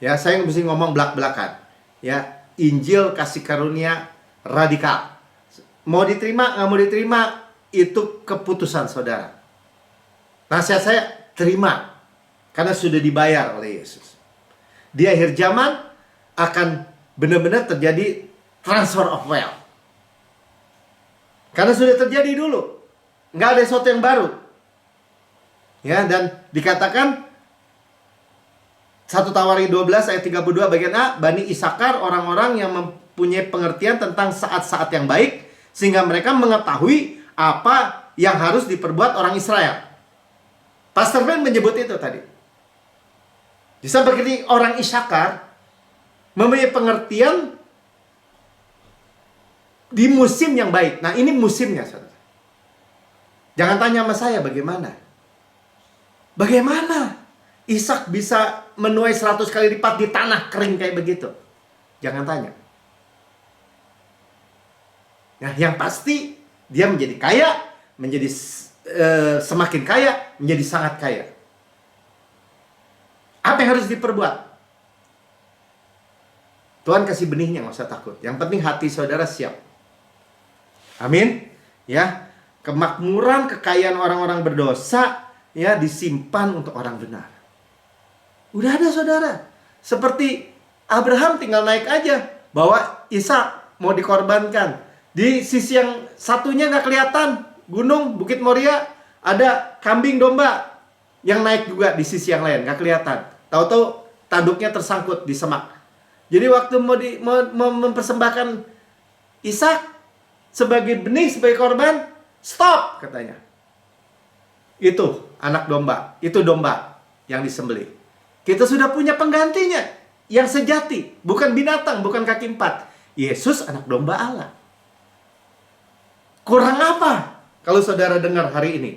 Ya, saya mesti ngomong belak-belakan. Ya, Injil kasih karunia radikal. Mau diterima, nggak mau diterima, itu keputusan saudara. Nasihat saya, terima. Karena sudah dibayar oleh Yesus. Di akhir zaman akan benar-benar terjadi transfer of wealth. Karena sudah terjadi dulu. Nggak ada sesuatu yang baru. Ya, dan dikatakan 1 Tawarik 12 ayat 32 bagian A, Bani Isakar orang-orang yang mempunyai pengertian tentang saat-saat yang baik, sehingga mereka mengetahui apa yang harus diperbuat orang Israel. Pastor Ben menyebut itu tadi. Seperti orang Isakar mempunyai pengertian di musim yang baik. Nah, ini musimnya, saudara. Jangan tanya sama saya bagaimana. Bagaimana Ishak bisa menuai 100 kali lipat di tanah kering kayak begitu? Jangan tanya. Nah, yang pasti dia menjadi kaya, menjadi semakin kaya, menjadi sangat kaya. Apa yang harus diperbuat? Tuhan kasih benihnya, nggak usah takut. Yang penting hati saudara siap. Amin. Ya, kemakmuran, kekayaan orang-orang berdosa ya disimpan untuk orang benar. Udah ada saudara. Seperti Abraham tinggal naik aja, bawa Ishak mau dikorbankan. Di sisi yang satunya nggak kelihatan, gunung Bukit Moria, ada kambing domba yang naik juga di sisi yang lain, nggak kelihatan. Tahu-tahu tanduknya tersangkut di semak. Jadi waktu mau mempersembahkan Ishak sebagai benih, sebagai korban, stop katanya. Itu anak domba, itu domba yang disembelih. Kita sudah punya penggantinya yang sejati, bukan binatang, bukan kaki 4. Yesus anak domba Allah. Kurang apa kalau saudara dengar hari ini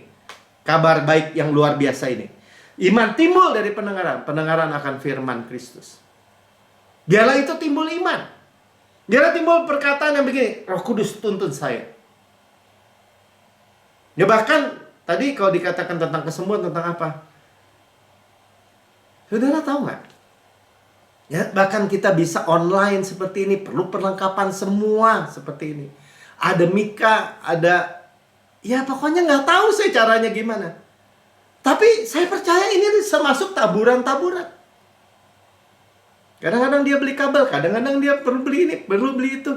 kabar baik yang luar biasa ini? Iman timbul dari pendengaran, pendengaran akan firman Kristus. Biarlah itu timbul iman. Biarlah timbul perkataan yang begini, Roh Kudus tuntun saya. Ya bahkan tadi kalau dikatakan tentang kesembuhan, tentang apa? Saudara tahu nggak? Ya, bahkan kita bisa online seperti ini, perlu perlengkapan semua seperti ini. Ada mika, ada, ya pokoknya nggak tahu saya caranya gimana. Tapi saya percaya ini bisa masuk taburan-taburan. Kadang-kadang dia beli kabel, kadang-kadang dia perlu beli ini, perlu beli itu.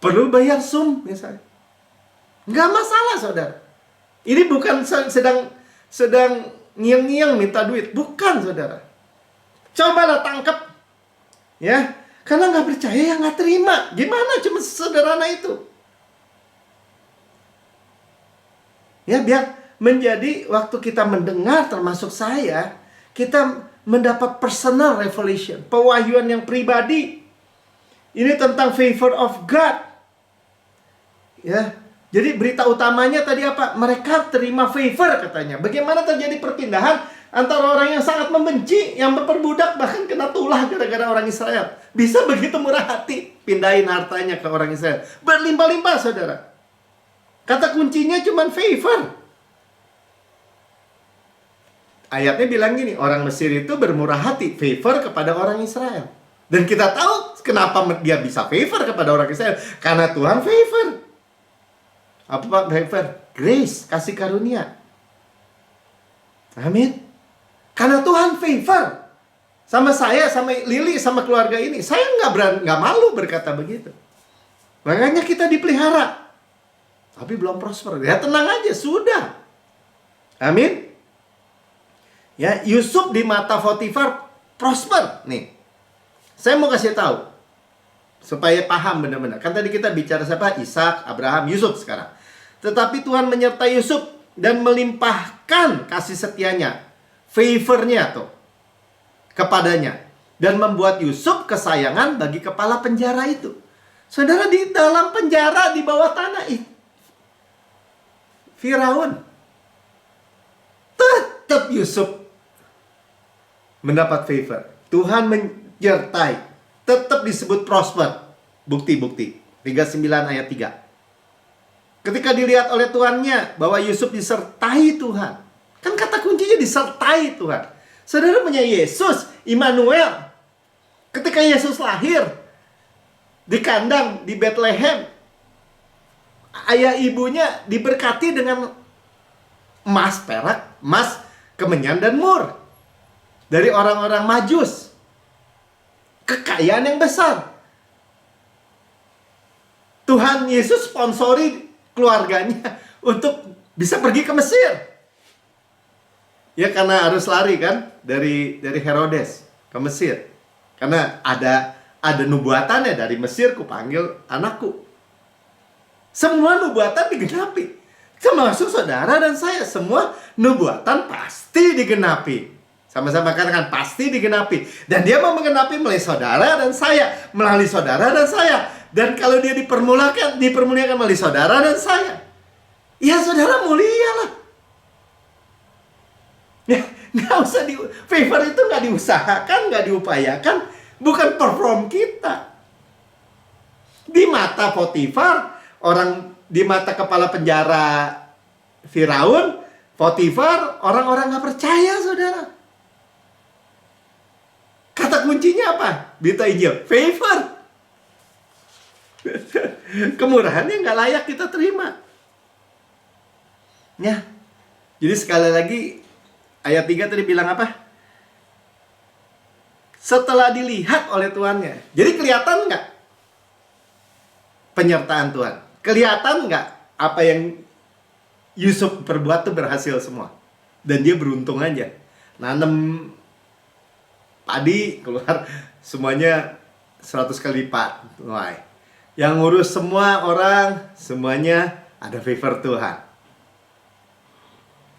Perlu bayar Zoom misalnya. Nggak masalah saudara. Ini bukan sedang ngiang-ngiang minta duit. Bukan saudara. Cobalah tangkap. Ya. Karena nggak percaya ya nggak terima. Gimana cuma sederhana itu. Ya biar menjadi waktu kita mendengar termasuk saya, kita mendapat personal revelation. Pewahyuan yang pribadi. Ini tentang favor of God. Ya. Jadi berita utamanya tadi apa? Mereka terima favor katanya. Bagaimana terjadi perpindahan antara orang yang sangat membenci, yang memperbudak, bahkan kena tulah gara-gara orang Israel. Bisa begitu murah hati pindahin hartanya ke orang Israel. Berlimpah-limpah saudara. Kata kuncinya cuma favor. ayatnya bilang gini, orang Mesir itu bermurah hati, favor kepada orang Israel. Dan kita tahu kenapa dia bisa favor kepada orang Israel. Karena Tuhan favor. Apa favor? Grace, kasih karunia. Amin. Karena Tuhan favor sama saya, sama Lili, sama keluarga ini. Saya nggak malu berkata begitu. Makanya kita dipelihara. Tapi belum prosper. Ya tenang aja, sudah. Amin. Ya, Yusuf di mata Potifar prosper. Nih, saya mau kasih tahu supaya paham benar-benar. Kan tadi kita bicara siapa? Ishak, Abraham, Yusuf sekarang. Tetapi Tuhan menyertai Yusuf dan melimpahkan kasih setianya, favornya tuh kepadanya, dan membuat Yusuf kesayangan bagi kepala penjara itu. Saudara, di dalam penjara di bawah tanah itu Firaun, tetap Yusuf mendapat favor. Tuhan menyertai, tetap disebut prosper. Bukti-bukti 39 ayat 3. Ketika dilihat oleh tuannya bahwa Yusuf disertai Tuhan. Kan kata kuncinya disertai Tuhan. Saudara punya Yesus, Immanuel. Ketika Yesus lahir di kandang di Bethlehem, ayah ibunya diberkati dengan emas, perak, emas, kemenyan, dan mur. Dari orang-orang Majus. Kekayaan yang besar. Tuhan Yesus sponsori keluarganya untuk bisa pergi ke Mesir. Ya karena harus lari kan dari Herodes ke Mesir. Karena ada nubuatannya, dari Mesir kupanggil anakku. Semua nubuatan digenapi. Termasuk saudara dan saya, semua nubuatan pasti digenapi. Sama-sama katakan pasti digenapi. Dan dia mau menggenapi melalui saudara dan saya, melalui saudara dan saya. Dan kalau dia dipermuliakan melalui saudara dan saya, ya saudara mulialah. Ya, nggak usah favor itu nggak diusahakan, nggak diupayakan, bukan perform kita. Di mata Potifar, di mata kepala penjara Firaun, Potifar, orang-orang nggak percaya, saudara. Kata kuncinya apa? Berita Injil, favor. Kemurahannya nggak layak kita terima. Ya, jadi sekali lagi ayat 3 tadi bilang apa? Setelah dilihat oleh tuannya. Jadi kelihatan nggak penyertaan Tuhan? Kelihatan nggak apa yang Yusuf perbuat tuh berhasil semua? Dan dia beruntung aja. Nanam padi keluar semuanya 100 kali lipat. Wah. Yang ngurus semua orang, semuanya ada favor Tuhan.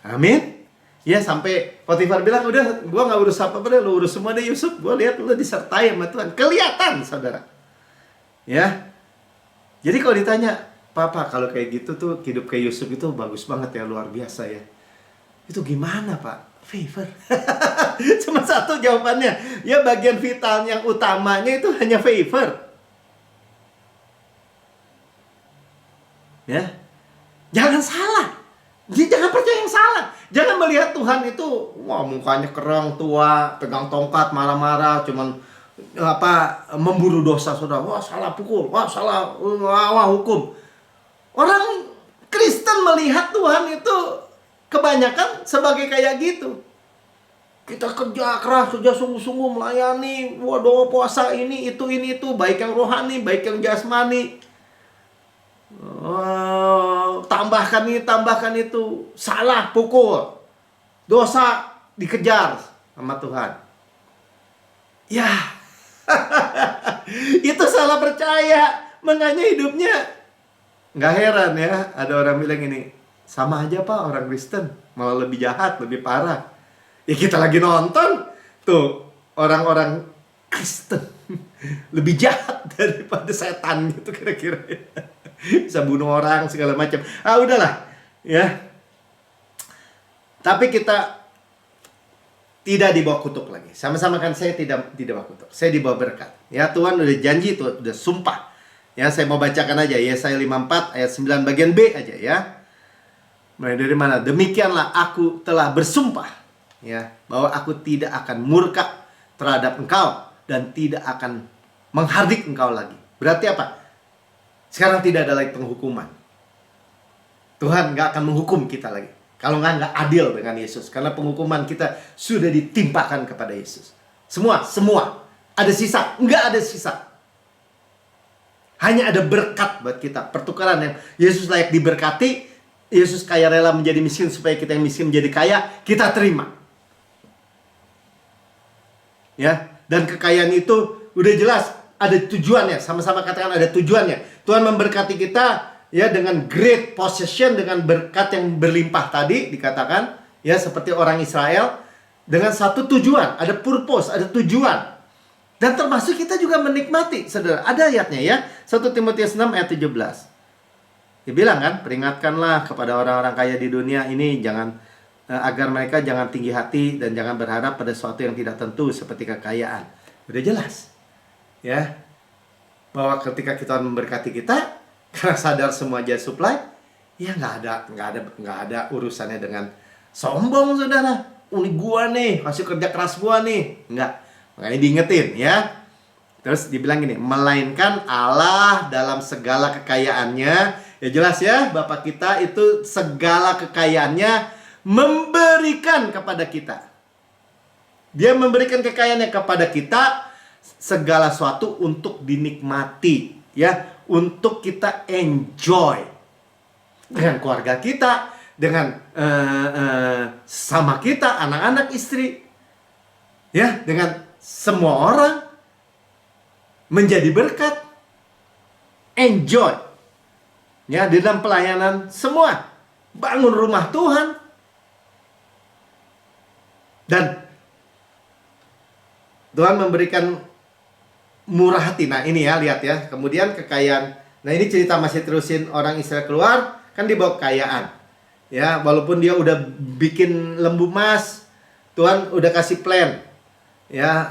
Amin. Ya sampai Potifar bilang, udah gua nggak urus apa-apa deh, lu urus semua deh Yusuf. Gua lihat lu disertai sama Tuhan. Kelihatan, saudara. Ya. Jadi kalau ditanya, Papa kalau kayak gitu tuh hidup kayak Yusuf itu bagus banget ya, luar biasa ya. Itu gimana Pak? Favor. Cuma satu jawabannya. Ya bagian vital yang utamanya itu hanya favor. Ya. Jangan salah. Jangan percaya yang salah. Jangan melihat Tuhan itu wah mukanya kerang, tua, pegang tongkat, marah-marah, cuman memburu dosa saudara. Wah salah pukul, wah salah, wah hukum. Orang Kristen melihat Tuhan itu kebanyakan sebagai kayak gitu. Kita kerja keras, kerja sungguh-sungguh melayani, doa puasa ini itu, baik yang rohani, baik yang jasmani. Tambahkan ini, tambahkan itu. Salah, pukul. Dosa, dikejar sama Tuhan. Ya. Itu salah percaya. Makanya hidupnya nggak heran ya. Ada orang bilang ini, sama aja Pak orang Kristen. Malah lebih jahat, lebih parah. Ya kita lagi nonton. Tuh, orang-orang Kristen lebih jahat daripada setan gitu kira-kira. Bisa bunuh orang segala macam. Udahlah ya. Tapi kita tidak dibawa kutuk lagi. Sama-sama kan saya tidak dibawa kutuk. Saya dibawa berkat. Ya Tuhan udah janji tuh, udah sumpah. Ya saya mau bacakan aja Yesaya 54 ayat 9 bagian B aja ya. Mulai dari mana? Demikianlah aku telah bersumpah Ya, bahwa aku tidak akan murka terhadap engkau dan tidak akan menghardik engkau lagi. Berarti apa? Sekarang tidak ada lagi penghukuman. Tuhan nggak akan menghukum kita lagi. Kalau nggak adil dengan Yesus. Karena penghukuman kita sudah ditimpakan kepada Yesus. Semua. Ada sisa? Nggak ada sisa. Hanya ada berkat buat kita. Pertukaran yang Yesus layak diberkati. Yesus kaya rela menjadi miskin supaya kita yang miskin menjadi kaya. Kita terima. Ya, dan kekayaan itu udah jelas ada tujuannya. Sama-sama katakan ada tujuannya. Tuhan memberkati kita ya dengan great possession, dengan berkat yang berlimpah tadi dikatakan ya, seperti orang Israel, dengan satu tujuan, ada purpose, ada tujuan. Dan termasuk kita juga menikmati, saudara. Ada ayatnya ya, 1 Timotius 6 ayat 17. Dia bilang kan, peringatkanlah kepada orang-orang kaya di dunia ini agar mereka jangan tinggi hati dan jangan berharap pada sesuatu yang tidak tentu seperti kekayaan. Udah jelas ya, bahwa ketika kita memberkati kita karena sadar semua aja supply, ya nggak ada urusannya dengan sombong, saudara. Ini gua nih, hasil kerja keras gua nih. Enggak. Makanya diingetin ya. Terus dibilang gini, melainkan Allah dalam segala kekayaannya. Ya jelas ya, Bapak kita itu segala kekayaannya memberikan kepada kita. Dia memberikan kekayaannya kepada kita, segala sesuatu untuk dinikmati ya, untuk kita enjoy dengan keluarga kita, dengan sama kita, anak-anak, istri ya, dengan semua orang, menjadi berkat, enjoy ya, di dalam pelayanan semua, bangun rumah Tuhan. Dan Tuhan memberikan murah hati. Nah ini ya, lihat ya. Kemudian kekayaan. Nah ini cerita masih terusin orang Israel keluar. Kan dibawa kekayaan. Ya, walaupun dia udah bikin lembu emas. Tuhan udah kasih plan. Ya,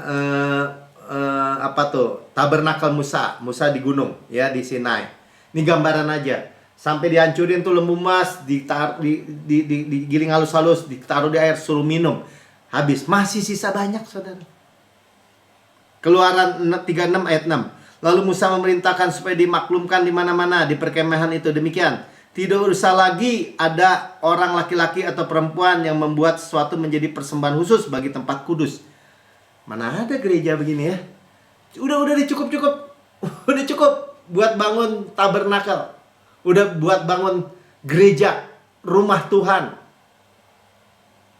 tabernakel Musa. Musa di gunung. Ya, di Sinai. Ini gambaran aja. Sampai dihancurin tuh lembu emas. Digiling halus-halus. Ditaruh di air, suruh minum. Habis, masih sisa banyak, saudara. Keluaran 36 ayat 6. Lalu Musa memerintahkan supaya dimaklumkan di mana-mana di perkemahan itu. Demikian, tidak usah lagi ada orang laki-laki atau perempuan yang membuat sesuatu menjadi persembahan khusus bagi tempat kudus. Mana ada gereja begini ya? Udah cukup. Udah cukup buat bangun tabernakel. Udah buat bangun gereja, rumah Tuhan.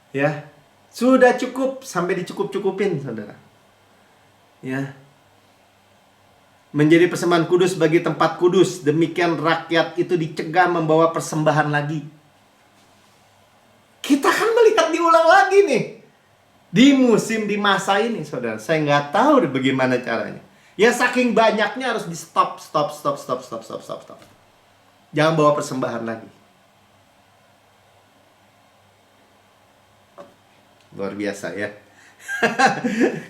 Ya. Sudah cukup, sampai dicukup-cukupin, saudara. Ya. Menjadi persembahan kudus bagi tempat kudus. Demikian rakyat itu dicegah membawa persembahan lagi. Kita kan melihat diulang lagi nih. Di masa ini, saudara. Saya nggak tahu bagaimana caranya. Ya saking banyaknya harus di stop. Jangan bawa persembahan lagi. Luar biasa ya.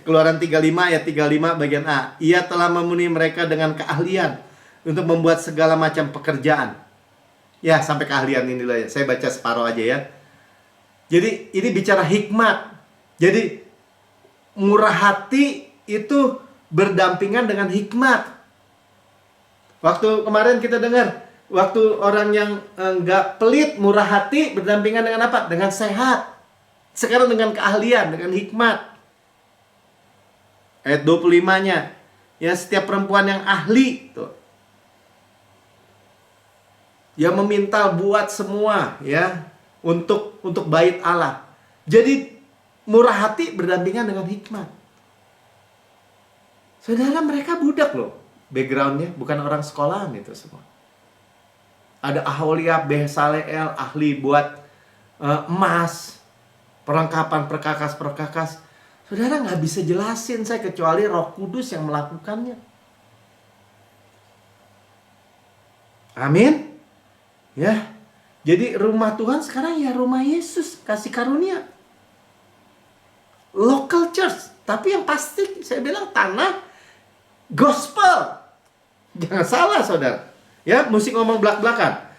Keluaran 35 ayat 35 bagian A. Ia telah memenuhi mereka dengan keahlian untuk membuat segala macam pekerjaan. Ya, sampai keahlian inilah ya. Saya baca separuh aja ya. Jadi ini bicara hikmat. Jadi murah hati itu berdampingan dengan hikmat. Waktu kemarin kita dengar, waktu orang yang enggak pelit, murah hati berdampingan dengan apa? Dengan sehat. Sekarang dengan keahlian, dengan hikmat. Ayat 25-nya. Ya, setiap perempuan yang ahli tuh. Yang meminta buat semua ya, untuk bait Allah. Jadi murah hati berdampingan dengan hikmat. Saudara, mereka budak loh. Backgroundnya bukan orang sekolahan itu semua. Ada Aholiab, Besaleel, ahli buat emas, perlengkapan perkakas. Saudara, nggak bisa jelasin saya kecuali Roh Kudus yang melakukannya. Amin. Ya. Jadi rumah Tuhan sekarang ya rumah Yesus, kasih karunia. Local church, tapi yang pasti saya bilang tanah gospel. Jangan salah, saudara. Ya, musik ngomong belak-belakan.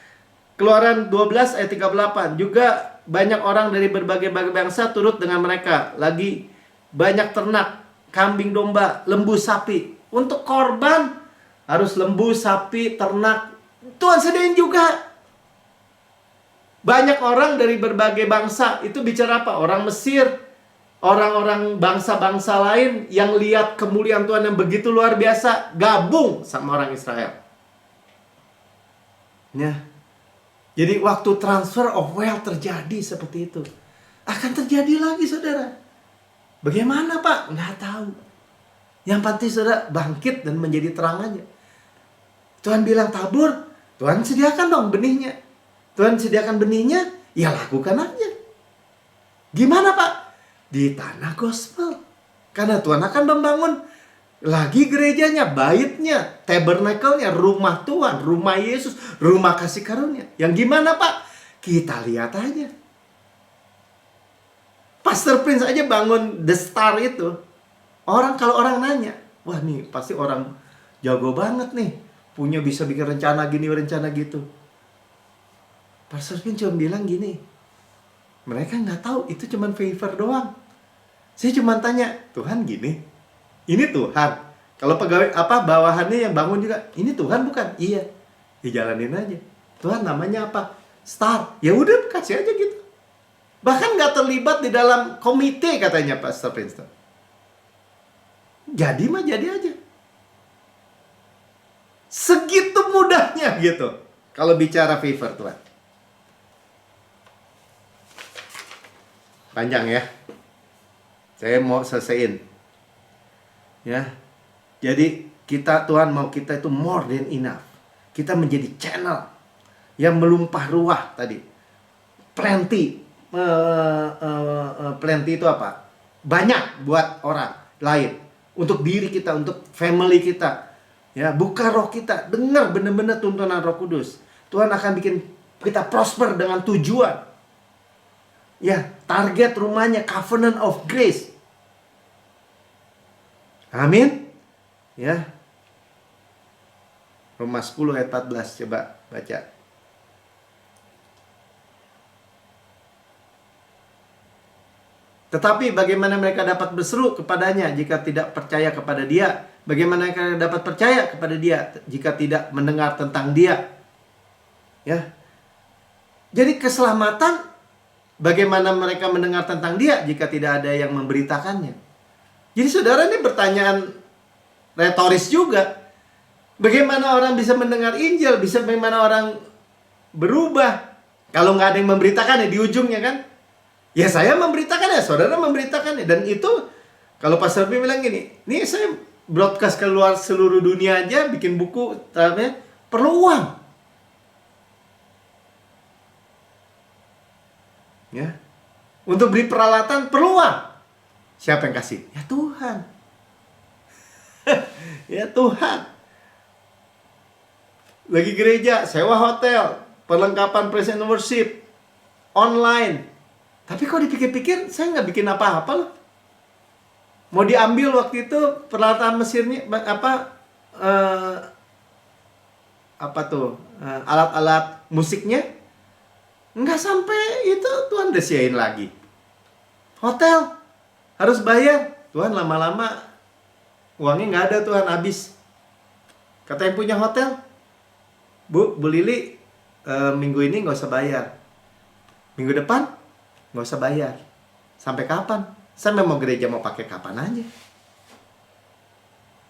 Keluaran 12 ayat 38 juga banyak orang dari berbagai bangsa turut dengan mereka. Lagi banyak ternak, kambing, domba, lembu, sapi. Untuk korban harus lembu, sapi, ternak. Tuhan sediain juga. Banyak orang dari berbagai bangsa. Itu bicara apa? Orang Mesir, orang-orang bangsa-bangsa lain yang lihat kemuliaan Tuhan yang begitu luar biasa, gabung sama orang Israel. Ya. Jadi waktu transfer of wealth terjadi seperti itu, akan terjadi lagi, saudara. Bagaimana, Pak? Nggak tahu. Yang pasti, saudara, bangkit dan menjadi terang aja. Tuhan bilang tabur, Tuhan sediakan dong benihnya. Tuhan sediakan benihnya, ya lakukan aja. Gimana, Pak? Di tanah gospel. Karena Tuhan akan membangun lagi gerejanya, baitnya, tabernacle-nya, rumah Tuhan, rumah Yesus, rumah kasih karunia. Yang gimana, Pak? Kita lihat aja. Pastor Prince aja bangun The Star itu. Kalau orang nanya, wah nih pasti orang jago banget nih, punya bisa bikin rencana gini, rencana gitu. Pastor Prince cuma bilang gini, mereka nggak tahu, itu cuma favor doang. Saya cuma tanya, Tuhan gini, ini Tuhan. Kalau pegawai bawahannya yang bangun juga, ini Tuhan bukan? Iya. Dijalanin aja. Tuhan namanya apa? Star. Ya udah kasih aja gitu. Bahkan nggak terlibat di dalam komite katanya Pastor Princeton. Jadi mah jadi aja. Segitu mudahnya gitu. Kalau bicara favor Tuhan. Panjang ya. Saya mau selesaiin. Ya, jadi Tuhan mau kita itu more than enough. Kita menjadi channel yang melumpah ruah tadi. Plenty. Plenty itu apa? Banyak buat orang lain. Untuk diri kita, untuk family kita. Ya, buka roh kita. Dengar benar-benar tuntunan Roh Kudus. Tuhan akan bikin kita prosper dengan tujuan. Ya, target rumahnya covenant of grace. Amin. Ya. Roma 10 ayat 14, coba baca. Tetapi bagaimana mereka dapat berseru kepadanya jika tidak percaya kepada dia? Bagaimana mereka dapat percaya kepada dia jika tidak mendengar tentang dia? Ya. Jadi keselamatan, bagaimana mereka mendengar tentang dia jika tidak ada yang memberitakannya? Jadi saudara, ini pertanyaan retoris juga. Bagaimana orang bisa mendengar Injil? Bagaimana orang berubah? Kalau nggak ada yang memberitakan ya di ujungnya kan? Ya saya memberitakan ya, saudara memberitakan ya. Dan itu, kalau Pastor B bilang gini, ini saya broadcast keluar seluruh dunia aja, bikin buku, perlu uang. Ya. Untuk beli peralatan perlu uang. Siapa yang kasih? Ya Tuhan. Ya Tuhan. Lagi gereja, sewa hotel, perlengkapan praise and worship, online. Tapi kalau dipikir-pikir, saya nggak bikin apa-apa loh. Mau diambil waktu itu peralatan Mesirnya, alat-alat musiknya, nggak sampai itu Tuhan udah siain lagi. Hotel harus bayar. Tuhan lama-lama uangnya nggak ada, Tuhan habis. Kata yang punya hotel, Bu Lili, minggu ini nggak usah bayar. Minggu depan nggak usah bayar. Sampai kapan? Saya mau gereja mau pakai kapan aja.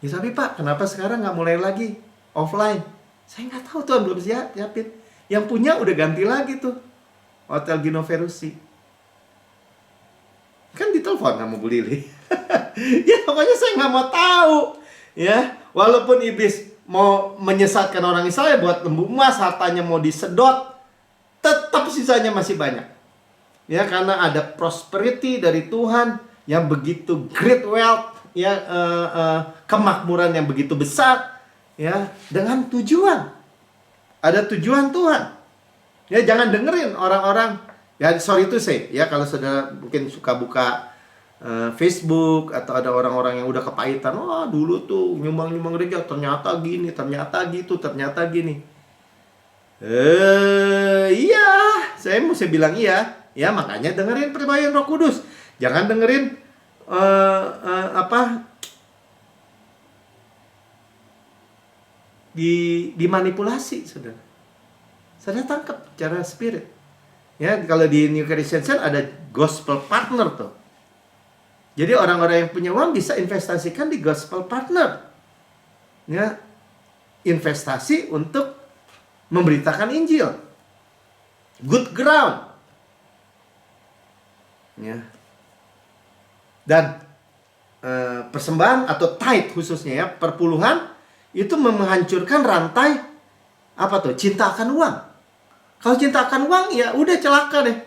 Ya tapi Pak, kenapa sekarang nggak mulai lagi offline? Saya nggak tahu, Tuhan belum siapin. Yang punya udah ganti lagi tuh, Hotel Gino Ferrucci. Kan ditelepon sama Bu Lili. Ya pokoknya saya nggak mau tahu. Ya, walaupun iblis mau menyesatkan orang Israel buat lembu emas, hartanya mau disedot, tetap sisanya masih banyak. Ya, karena ada prosperity dari Tuhan yang begitu great wealth, ya, kemakmuran yang begitu besar, ya, dengan tujuan. Ada tujuan Tuhan. Ya, jangan dengerin orang-orang. Ya, sorry to say, ya, kalau saudara mungkin suka buka Facebook atau ada orang-orang yang udah kepahitan, wah dulu tuh nyumbang-nyumbang gereja, ternyata gini, ternyata gitu, ternyata gini. Iya, saya mesti bilang iya. Ya, makanya dengerin perbayan Roh Kudus. Jangan dengerin dimanipulasi, saudara. Saudara tangkap cara spirit. Ya, kalau di New Christian Center ada gospel partner tuh. Jadi orang-orang yang punya uang bisa investasikan di gospel partner. Ya, investasi untuk memberitakan Injil. Good ground. Ya. Dan persembahan atau tithe khususnya ya, perpuluhan itu menghancurkan rantai cinta akan uang. Kalau cinta akan uang, ya udah celaka deh.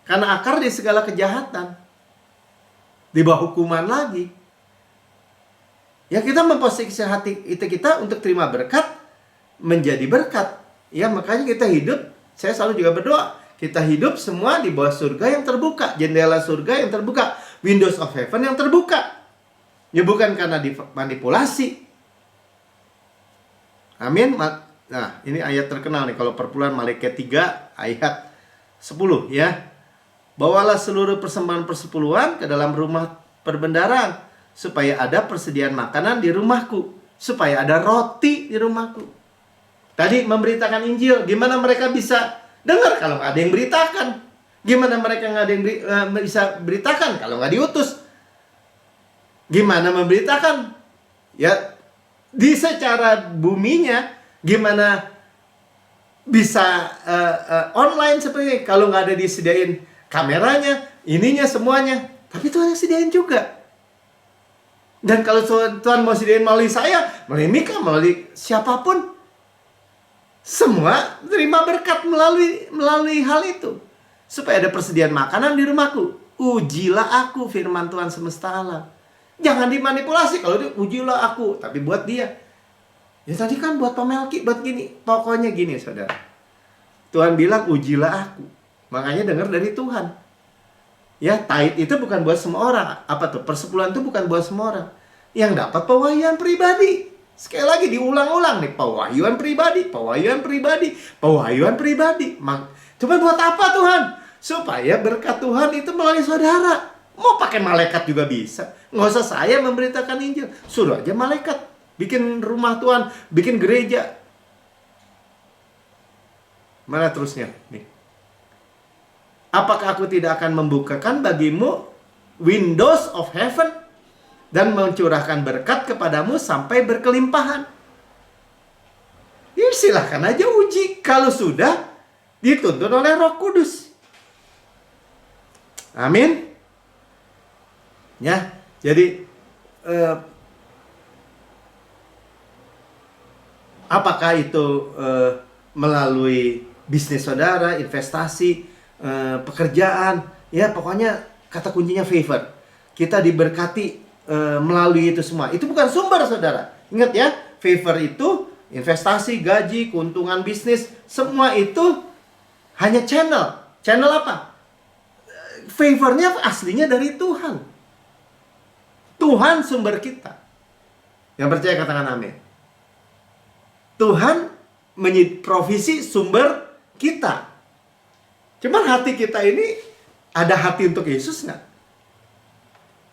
Karena akar di segala kejahatan. Di bawah hukuman lagi. Ya, kita memposisikan hati kita untuk terima berkat, menjadi berkat. Ya, makanya kita hidup, saya selalu juga berdoa, kita hidup semua di bawah surga yang terbuka, jendela surga yang terbuka, windows of heaven yang terbuka. Ya, bukan karena dimanipulasi. Amin. Nah, ini ayat terkenal nih, kalau perpuluhan Malaikat 3 ayat 10 ya. Bawalah seluruh persembahan persepuluhan ke dalam rumah perbendaharaan, supaya ada persediaan makanan di rumahku, supaya ada roti di rumahku. Tadi memberitakan Injil, gimana mereka bisa dengar kalau nggak ada yang beritakan? Gimana mereka nggak ada yang bisa beritakan kalau nggak diutus? Gimana memberitakan? Ya, di secara buminya, gimana bisa online seperti ini kalau nggak ada disediain kameranya, ininya semuanya. Tapi Tuhan yang sediain juga. Dan kalau Tuhan mau sediain melalui saya, melalui Mika, melalui siapapun, semua terima berkat melalui hal itu. Supaya ada persediaan makanan di rumahku. Ujilah aku, firman Tuhan semesta alam. Jangan dimanipulasi. Kalau dia ujilah aku, tapi buat dia. Ya tadi kan buat Pamelki, buat gini. Pokoknya gini, saudara. Tuhan bilang ujilah aku. Makanya dengar dari Tuhan. Ya, tithe itu bukan buat semua orang. Persepuluhan itu bukan buat semua orang. Yang dapat pewahyuan pribadi. Sekali lagi diulang-ulang nih, pewahyuan pribadi, pewahyuan pribadi, pewahyuan pribadi. Cuma buat apa Tuhan? Supaya berkat Tuhan itu melalui saudara. Mau pakai malaikat juga bisa. Nggak usah saya memberitakan Injil. Suruh aja malaikat. Bikin rumah Tuhan, bikin gereja. Mana terusnya? Nih. Apakah aku tidak akan membukakan bagimu windows of heaven dan mencurahkan berkat kepadamu sampai berkelimpahan? Ya, silahkan aja uji kalau sudah dituntun oleh Roh Kudus. Amin. Ya, jadi apakah itu melalui bisnis saudara, investasi, pekerjaan, ya pokoknya kata kuncinya favor. Kita diberkati melalui itu semua. Itu bukan sumber, saudara. Ingat ya, favor itu investasi, gaji, keuntungan bisnis, semua itu hanya channel. Channel apa? Favornya aslinya dari Tuhan. Tuhan sumber kita. Yang percaya katakan amin. Tuhan provisi sumber kita. Cuman hati kita ini ada hati untuk Yesus nggak?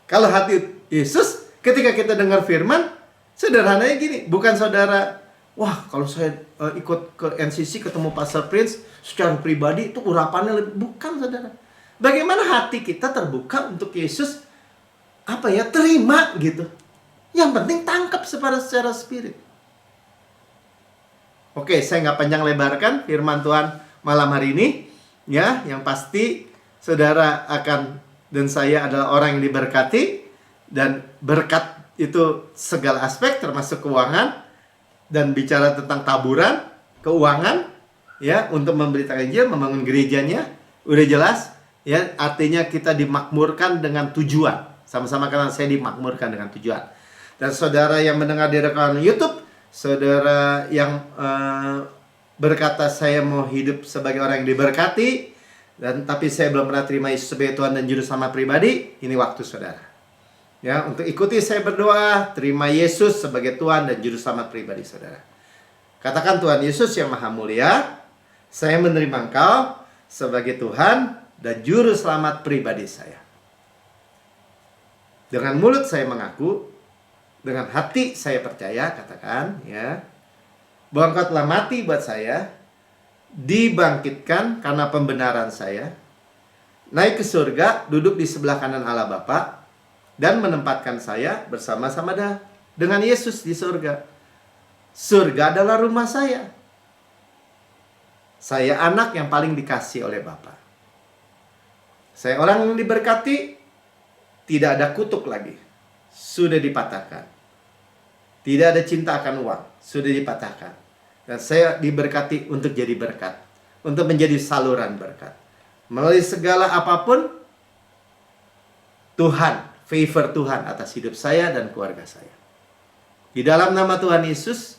Kalau hati Yesus, ketika kita dengar firman, sederhananya gini, bukan saudara, wah kalau saya ikut ke NCC ketemu Pastor Prince secara pribadi itu urapannya lebih, bukan saudara. Bagaimana hati kita terbuka untuk Yesus, terima gitu. Yang penting tangkap secara spirit. Oke, saya nggak panjang lebarkan firman Tuhan malam hari ini. Ya, yang pasti saudara dan saya adalah orang yang diberkati. Dan berkat itu segala aspek termasuk keuangan. Dan bicara tentang taburan, keuangan. Ya, untuk memberitakan Injil, membangun gerejanya. Udah jelas. Ya, artinya kita dimakmurkan dengan tujuan. Sama-sama karena saya dimakmurkan dengan tujuan. Dan saudara yang mendengar di rekaman YouTube, saudara yang berkata saya mau hidup sebagai orang yang diberkati, tapi saya belum pernah terima Yesus sebagai Tuhan dan Juru Selamat pribadi, ini waktu saudara. Ya, untuk ikuti saya berdoa, terima Yesus sebagai Tuhan dan Juru Selamat pribadi saudara. Katakan, Tuhan Yesus yang Maha Mulia, saya menerima Engkau sebagai Tuhan dan Juru Selamat pribadi saya. Dengan mulut saya mengaku, dengan hati saya percaya, katakan ya, bahwa Engkau telah mati buat saya, dibangkitkan karena pembenaran saya, naik ke surga, duduk di sebelah kanan Allah Bapa, dan menempatkan saya bersama-sama dengan Yesus di surga. Surga adalah rumah saya. Saya anak yang paling dikasih oleh Bapa. Saya orang yang diberkati, tidak ada kutuk lagi. Sudah dipatahkan. Tidak ada cinta akan uang. Sudah dipatahkan. Dan saya diberkati untuk jadi berkat. Untuk menjadi saluran berkat. Melalui segala apapun, Tuhan, favor Tuhan atas hidup saya dan keluarga saya. Di dalam nama Tuhan Yesus,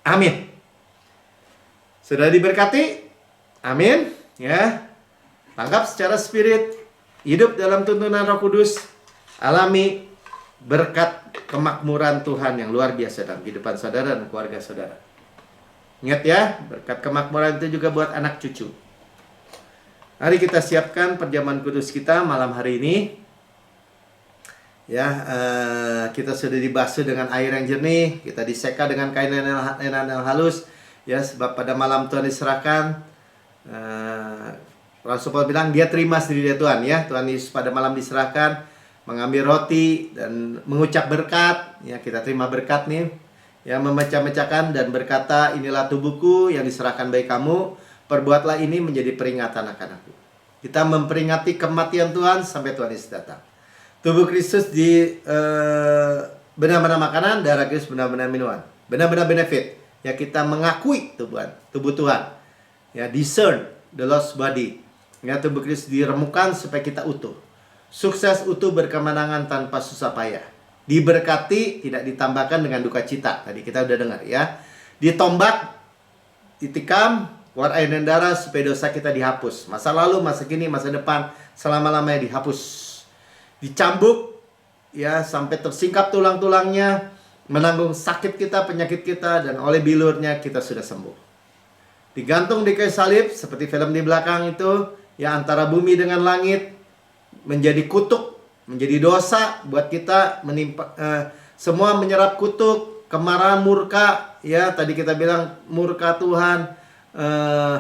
amin. Sudah diberkati? Amin. Ya. Tangkap secara spirit, hidup dalam tuntunan Roh Kudus, alami berkat kemakmuran Tuhan yang luar biasa dalam kehidupan saudara dan keluarga saudara. Ingat ya, berkat kemakmuran itu juga buat anak cucu. Mari kita siapkan perjamuan kudus kita malam hari ini. Ya, kita sudah dibasuh dengan air yang jernih, kita diseka dengan kain yang halus. Ya, sebab pada malam Tuhan diserahkan, Rasul Paulus bilang dia terima sendiri dia Tuhan ya. Tuhan Yesus pada malam diserahkan, mengambil roti dan mengucap berkat. Ya, kita terima berkat nih. Ya, memecah-mecahkan dan berkata, inilah tubuhku yang diserahkan bagi kamu. Perbuatlah ini menjadi peringatan akan aku. Kita memperingati kematian Tuhan sampai Tuhan Yesus datang. Tubuh Kristus di benar-benar makanan, darah Kristus benar-benar minuman. Benar-benar benefit. Ya, kita mengakui tubuh Tuhan. Ya, discern the lost body. Ya, tubuh Kristus diremukkan supaya kita utuh. Sukses, utuh, berkemenangan tanpa susah payah. Diberkati, tidak ditambahkan dengan duka cita. Tadi kita udah dengar ya. Ditombak, ditikam, keluar air dan darah supaya dosa kita dihapus. Masa lalu, masa kini, masa depan, selama-lamanya dihapus. Dicambuk, ya, sampai tersingkap tulang-tulangnya, menanggung sakit kita, penyakit kita, dan oleh bilurnya kita sudah sembuh. Digantung di kayu salib, seperti film di belakang itu, ya, antara bumi dengan langit, menjadi kutuk, menjadi dosa buat kita, menimpa, semua menyerap kutuk, kemarahan, murka, ya, tadi kita bilang murka Tuhan,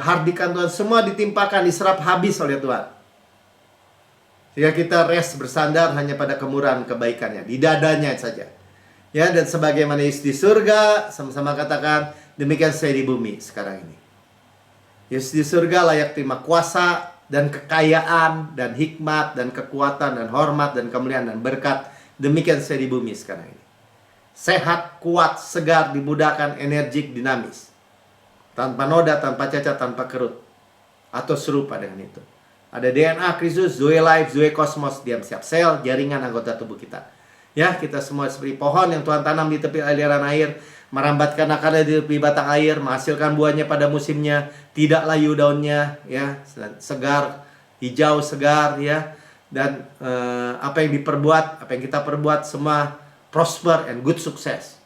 hardikan Tuhan, semua ditimpakan, diserap habis oleh Tuhan. Sehingga kita rest bersandar hanya pada kemurahan kebaikannya, di dadanya saja. Ya, dan sebagaimana Yesus di surga, sama-sama katakan, demikian saya di bumi sekarang ini. Yesus di surga layak terima kuasa dan kekayaan dan hikmat dan kekuatan dan hormat dan kemuliaan dan berkat. Demikian saya di bumi sekarang ini. Sehat, kuat, segar, dimudahkan, energik, dinamis. Tanpa noda, tanpa cacat, tanpa kerut. Atau serupa dengan itu. Ada DNA Kristus, Zoe Life, Zoe Kosmos, diam siap sel, jaringan anggota tubuh kita. Ya, kita semua seperti pohon yang Tuhan tanam di tepi aliran air, merambatkan akarnya di tepi batang air, menghasilkan buahnya pada musimnya, tidak layu daunnya, ya, segar, hijau segar, ya. Dan apa yang diperbuat, apa yang kita perbuat semua prosper and good sukses.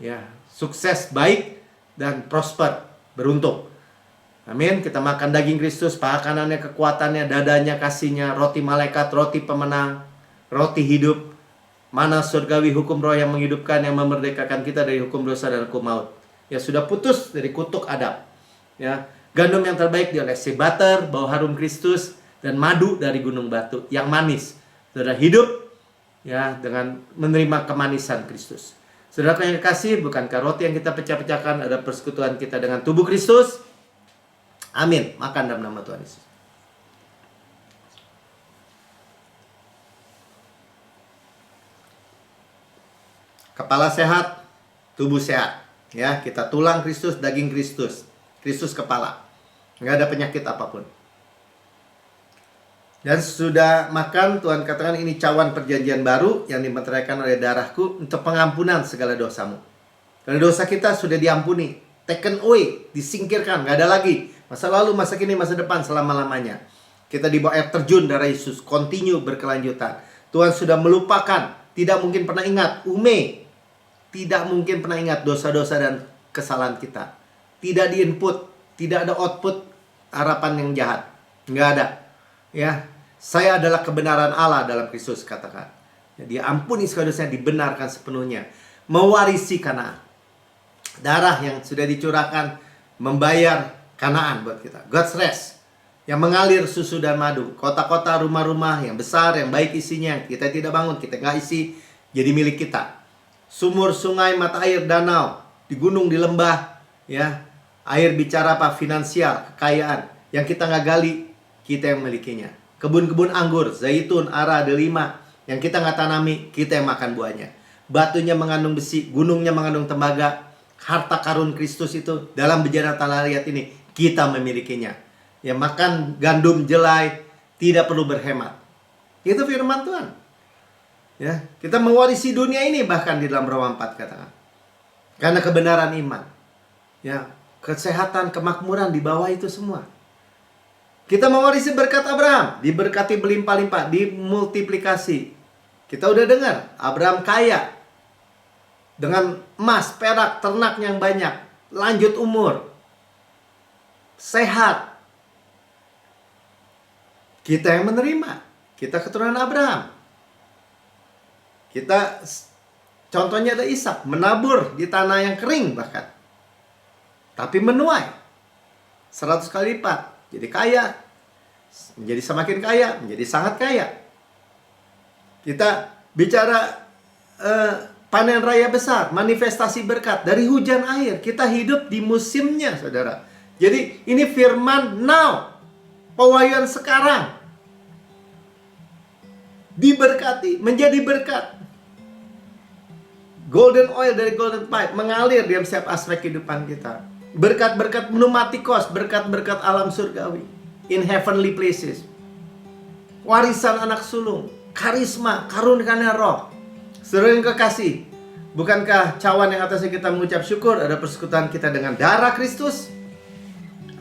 Ya, sukses baik dan prosper, beruntung. Amin. Kita makan daging Kristus, paha kanannya kekuatannya, dadanya kasihnya, roti malaikat, roti pemenang, roti hidup, mana surgawi, hukum roh yang menghidupkan, yang memerdekakan kita dari hukum dosa dan hukum maut. Ya, sudah putus dari kutuk Adam. Ya, gandum yang terbaik diolesi butter, bau harum Kristus, dan madu dari gunung batu yang manis. Sudah hidup ya dengan menerima kemanisan Kristus. Saudara yang kekasih, bukankah roti yang kita pecah-pecahkan ada persekutuan kita dengan tubuh Kristus? Amin. Makan dalam nama Tuhan Yesus. Kepala sehat, tubuh sehat. Ya, kita tulang Kristus, daging Kristus. Kristus kepala. Nggak ada penyakit apapun. Dan sudah makan, Tuhan katakan ini cawan perjanjian baru yang dimeteraikan oleh darahku untuk pengampunan segala dosamu. Karena dosa kita sudah diampuni, taken away, disingkirkan, nggak ada lagi. Masa lalu, masa kini, masa depan, selama-lamanya. Kita dibawa air terjun darah Yesus, continue berkelanjutan. Tuhan sudah melupakan, tidak mungkin pernah ingat, tidak mungkin pernah ingat dosa-dosa dan kesalahan kita. Tidak di-input, tidak ada output harapan yang jahat. Nggak ada. Ya, saya adalah kebenaran Allah dalam Kristus, katakan. Jadi ampuni segala dosa, dibenarkan sepenuhnya, mewarisi Kanaan. Darah yang sudah dicurahkan membayar Kanaan buat kita. God's rest yang mengalir susu dan madu. Kota-kota, rumah-rumah yang besar, yang baik isinya, kita tidak bangun, kita nggak isi, jadi milik kita. Sumur, sungai, mata air, danau, di gunung, di lembah, ya. Air bicara apa? Finansial, kekayaan. Yang kita nggak gali, kita yang memilikinya. Kebun-kebun anggur, zaitun, ara, delima, yang kita nggak tanami, kita yang makan buahnya. Batunya mengandung besi, gunungnya mengandung tembaga. Harta karun Kristus itu dalam bejana tanah liat ini, kita memilikinya. Ya, makan gandum jelai, tidak perlu berhemat. Itu firman Tuhan. Ya, kita mewarisi dunia ini, bahkan di dalam Roma 4 katakan. Karena kebenaran iman. Ya, kesehatan, kemakmuran di bawah itu semua. Kita mewarisi berkat Abraham, diberkati berlimpah-limpah, dimultiplikasi. Kita udah dengar, Abraham kaya. Dengan emas, perak, ternak yang banyak, lanjut umur, sehat. Kita yang menerima. Kita keturunan Abraham. Kita, contohnya ada Ishak, menabur di tanah yang kering bahkan. Tapi menuai 100 kali lipat. Jadi kaya, menjadi semakin kaya, menjadi sangat kaya. Kita bicara panen raya besar, manifestasi berkat dari hujan air. Kita hidup di musimnya, saudara. Jadi ini firman now, pewahyuan sekarang. Diberkati, menjadi berkat. Golden oil dari golden pipe mengalir di setiap aspek kehidupan kita. Berkat-berkat pneumatikos, berkat-berkat alam surgawi, in heavenly places. Warisan anak sulung, karisma, karunia roh. Saudara yang kekasih, bukankah cawan yang atasnya kita mengucap syukur ada persekutuan kita dengan darah Kristus?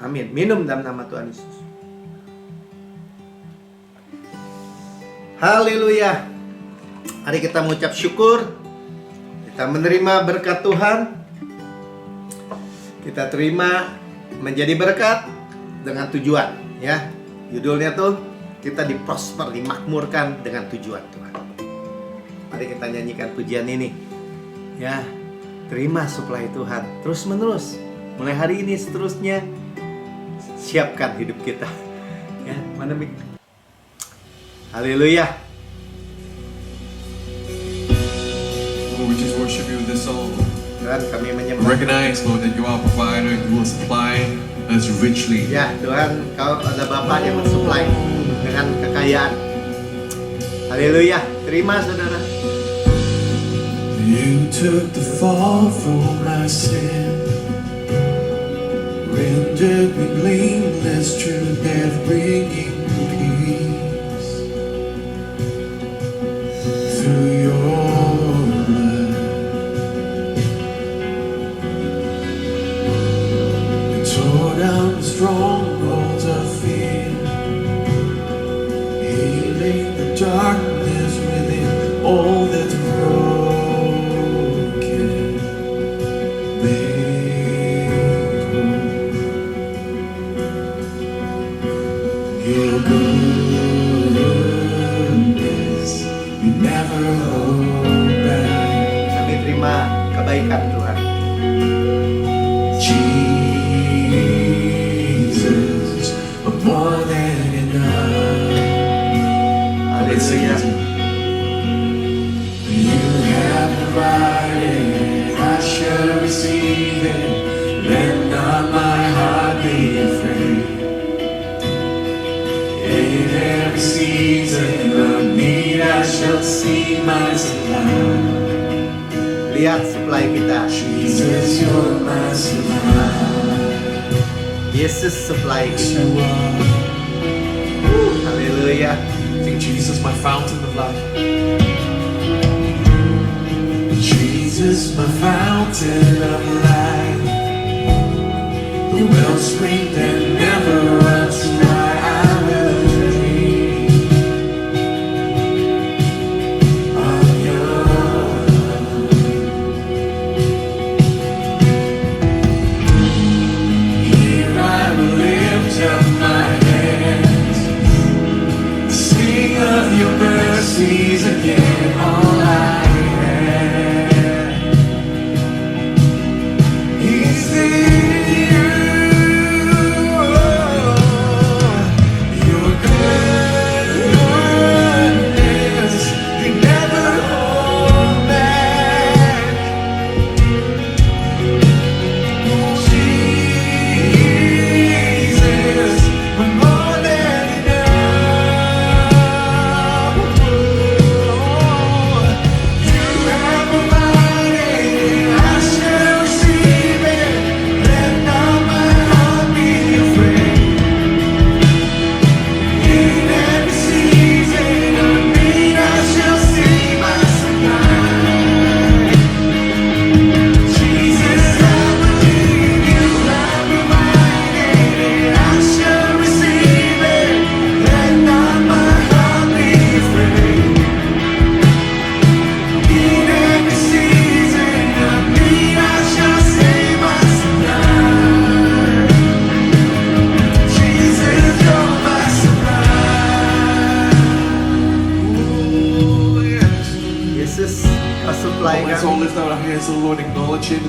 Amin. Minum dalam nama Tuhan Yesus. Haleluya. Mari kita mengucap syukur. Kita menerima berkat Tuhan. Kita terima menjadi berkat dengan tujuan, ya. Judulnya tuh kita diprosper, dimakmurkan dengan tujuan Tuhan. Mari kita nyanyikan pujian ini, ya. Terima suplai Tuhan terus menerus. Mulai hari ini seterusnya, siapkan hidup kita, ya. Mana mik? Haleluya. Lord, we just worship you with this song. Tuhan, kami menyembah. Recognize, Lord, that you are a provider and you will supply us richly. Ya, Tuhan, Kau ada Bapa yang mensuplai dengan kekayaan. Haleluya. Terima, saudara. You took the fall for my sin, rendered me blameless, true death bringing peace. Through your blood, you tore down the strongholds of fear, healing the darkness within all that's broken. Your goodness, you never hold back. Kami terima kebaikan Tuhan. Jesus, more than enough. Haleluya. You have provided, I shall receive it. Let not my heart be afraid. In every season of need, I shall see my supply. Lihat supply kita. Jesus, you're my supply. Yesus supply kita. You are. Haleluya. Sing Jesus, my fountain of life. Jesus, my fountain of life. The wellspring that never runs dry. I will drink of your love. Here I will lift up my head.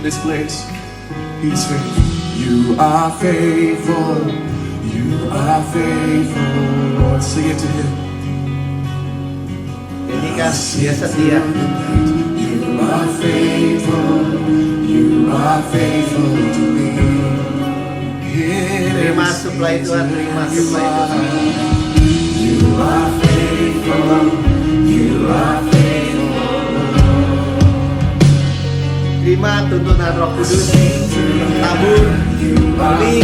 this place. He's faithful. You are faithful. You are faithful, Lord. Sing it to Him. Nyanyikan, dia setia. You are faithful. You are faithful to me. Terima suplai Tuhan, terima suplai Tuhan. You are faithful. You are faithful. Terima tuntunan Roh Kudus, tabur, ini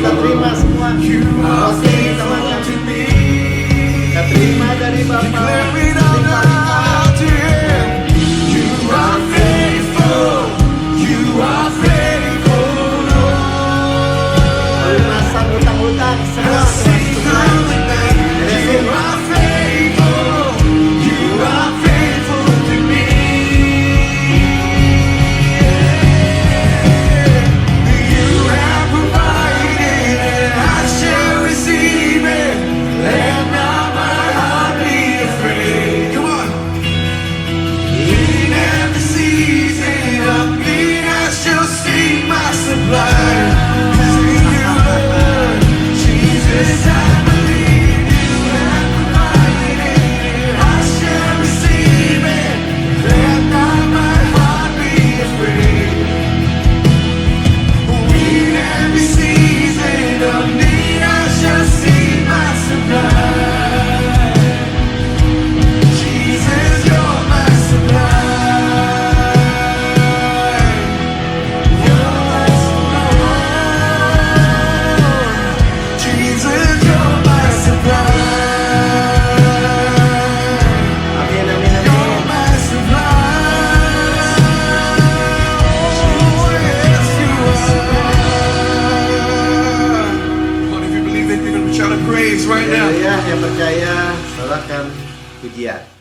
kita terima semua. Roti kita makan. Kita terima dari Bapa. You are faithful. You are faithful, Lord. Pelunasan hutang-hutang semua Tuhan suplai. You are faithful. You are faithful to me. You have provided, and I shall receive it. Let not my heart be afraid. Come on. In every season of need, I shall see my supply. Sing you, Lord. Jesus, I believe you have provided. I shall receive it. Let not my heart be afraid. In every season of need, I shall see my supply. Jesus, you're my supply. You're my supply. Jesus, you're my supply. Amin, amin, You're amin. my supply. Oh, yes, you are. Come on, if you believe it, you're going to shout a praise right now. Ya, yang percaya, sorakan pujian.